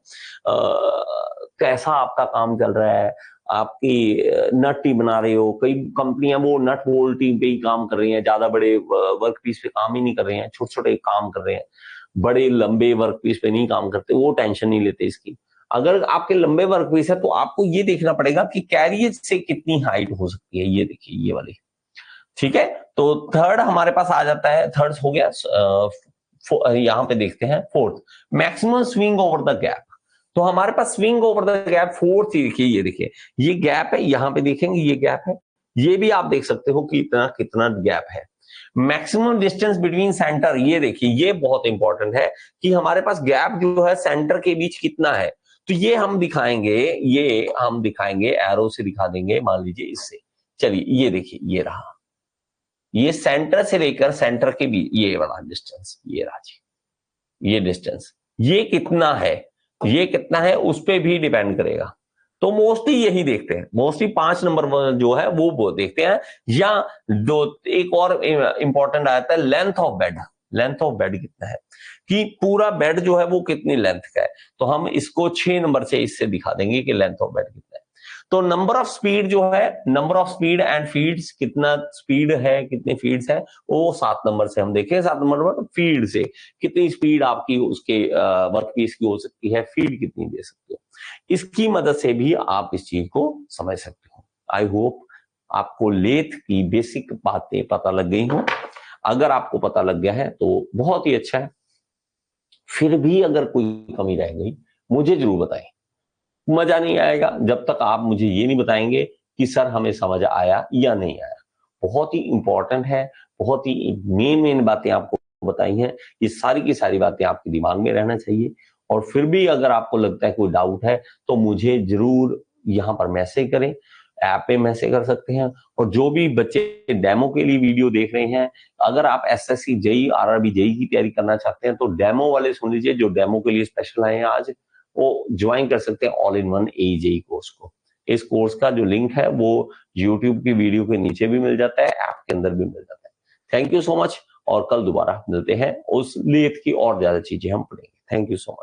कैसा आपका काम चल रहा है, आपकी नट ही बना रहे हो, कई कंपनियां वो नट बोल्ट पे ही काम कर रही हैं, ज्यादा बड़े वर्क पीस पे काम ही नहीं कर रहे हैं, छोटे छोटे काम कर रहे हैं, बड़े लंबे वर्क पीस पे नहीं काम करते, वो टेंशन नहीं लेते इसकी। अगर आपके लंबे वर्क पीस है तो आपको ये देखना पड़ेगा कि कैरियज से कितनी हाइट हो सकती है, ये देखिए ये वाली, ठीक है। तो थर्ड हमारे पास आ जाता है, थर्ड हो गया, यहां पे देखते हैं fourth maximum swing over the gap, तो हमारे पास swing over the gap fourth देखिए, ये देखिए ये गैप है, यहां पे देखेंगे ये गैप है, ये भी आप देख सकते हो कि इतना कितना गैप है। मैक्सिमम डिस्टेंस बिटवीन सेंटर, ये देखिए ये बहुत इंपॉर्टेंट है कि हमारे पास गैप जो है सेंटर के बीच कितना है, तो ये हम दिखाएंगे, ये हम दिखाएंगे एरो से दिखा देंगे, मान लीजिए इससे, चलिए ये देखिए ये रहा, ये सेंटर से लेकर सेंटर के बीच ये वाला डिस्टेंस, ये रहा जी ये डिस्टेंस, ये कितना है, ये कितना है उस पर भी डिपेंड करेगा। तो मोस्टली यही देखते हैं, मोस्टली 5 नंबर जो है वो देखते हैं, या दो एक और इंपॉर्टेंट आता है length of bed, length of bed कितना है, कि पूरा बेड जो है वो कितनी लेंथ का है, तो हम इसको 6 नंबर से इससे दिखा देंगे कि लेंथ ऑफ बेड कितना है। तो नंबर ऑफ स्पीड जो है, number of speed and feeds, कितना स्पीड है कितने फीड्स है, वो 7 नंबर से हम देखें, 7 नंबर पर फीड से कितनी स्पीड आपकी उसके वर्कपीस की हो सकती है, फीड कितनी दे सकते हो, इसकी मदद से भी आप इस चीज को समझ सकते हो। आई होप आपको लेथ की बेसिक बातें पता लग गई हो, अगर आपको पता लग गया है तो बहुत ही अच्छा है, फिर भी अगर कोई कमी रह गई मुझे जरूर बताएं। मजा नहीं आएगा जब तक आप मुझे ये नहीं बताएंगे कि सर हमें समझ आया या नहीं आया। बहुत ही इंपॉर्टेंट है, बहुत ही मेन बातें आपको बताई हैं, ये सारी की सारी बातें आपके दिमाग में रहना चाहिए। और फिर भी अगर आपको लगता है कोई डाउट है तो मुझे जरूर यहाँ पर मैसेज करें, ऐप पे मैसेज कर सकते हैं। और जो भी बच्चे डेमो के लिए वीडियो देख रहे हैं, अगर आप एसएससी जेई आरआरबी जेई की तैयारी करना चाहते हैं तो डेमो वाले सुन लीजिए, जो डेमो के लिए स्पेशल आए हैं आज, वो ज्वाइन कर सकते हैं all in one AJE course को। इस कोर्स का जो लिंक है वो यूट्यूब की वीडियो के नीचे भी मिल जाता है, ऐप के अंदर भी मिल जाता है। थैंक यू सो मच, और कल दोबारा मिलते हैं, उस लेथ की और ज्यादा चीजें हम पढ़ेंगे। Thank you so much.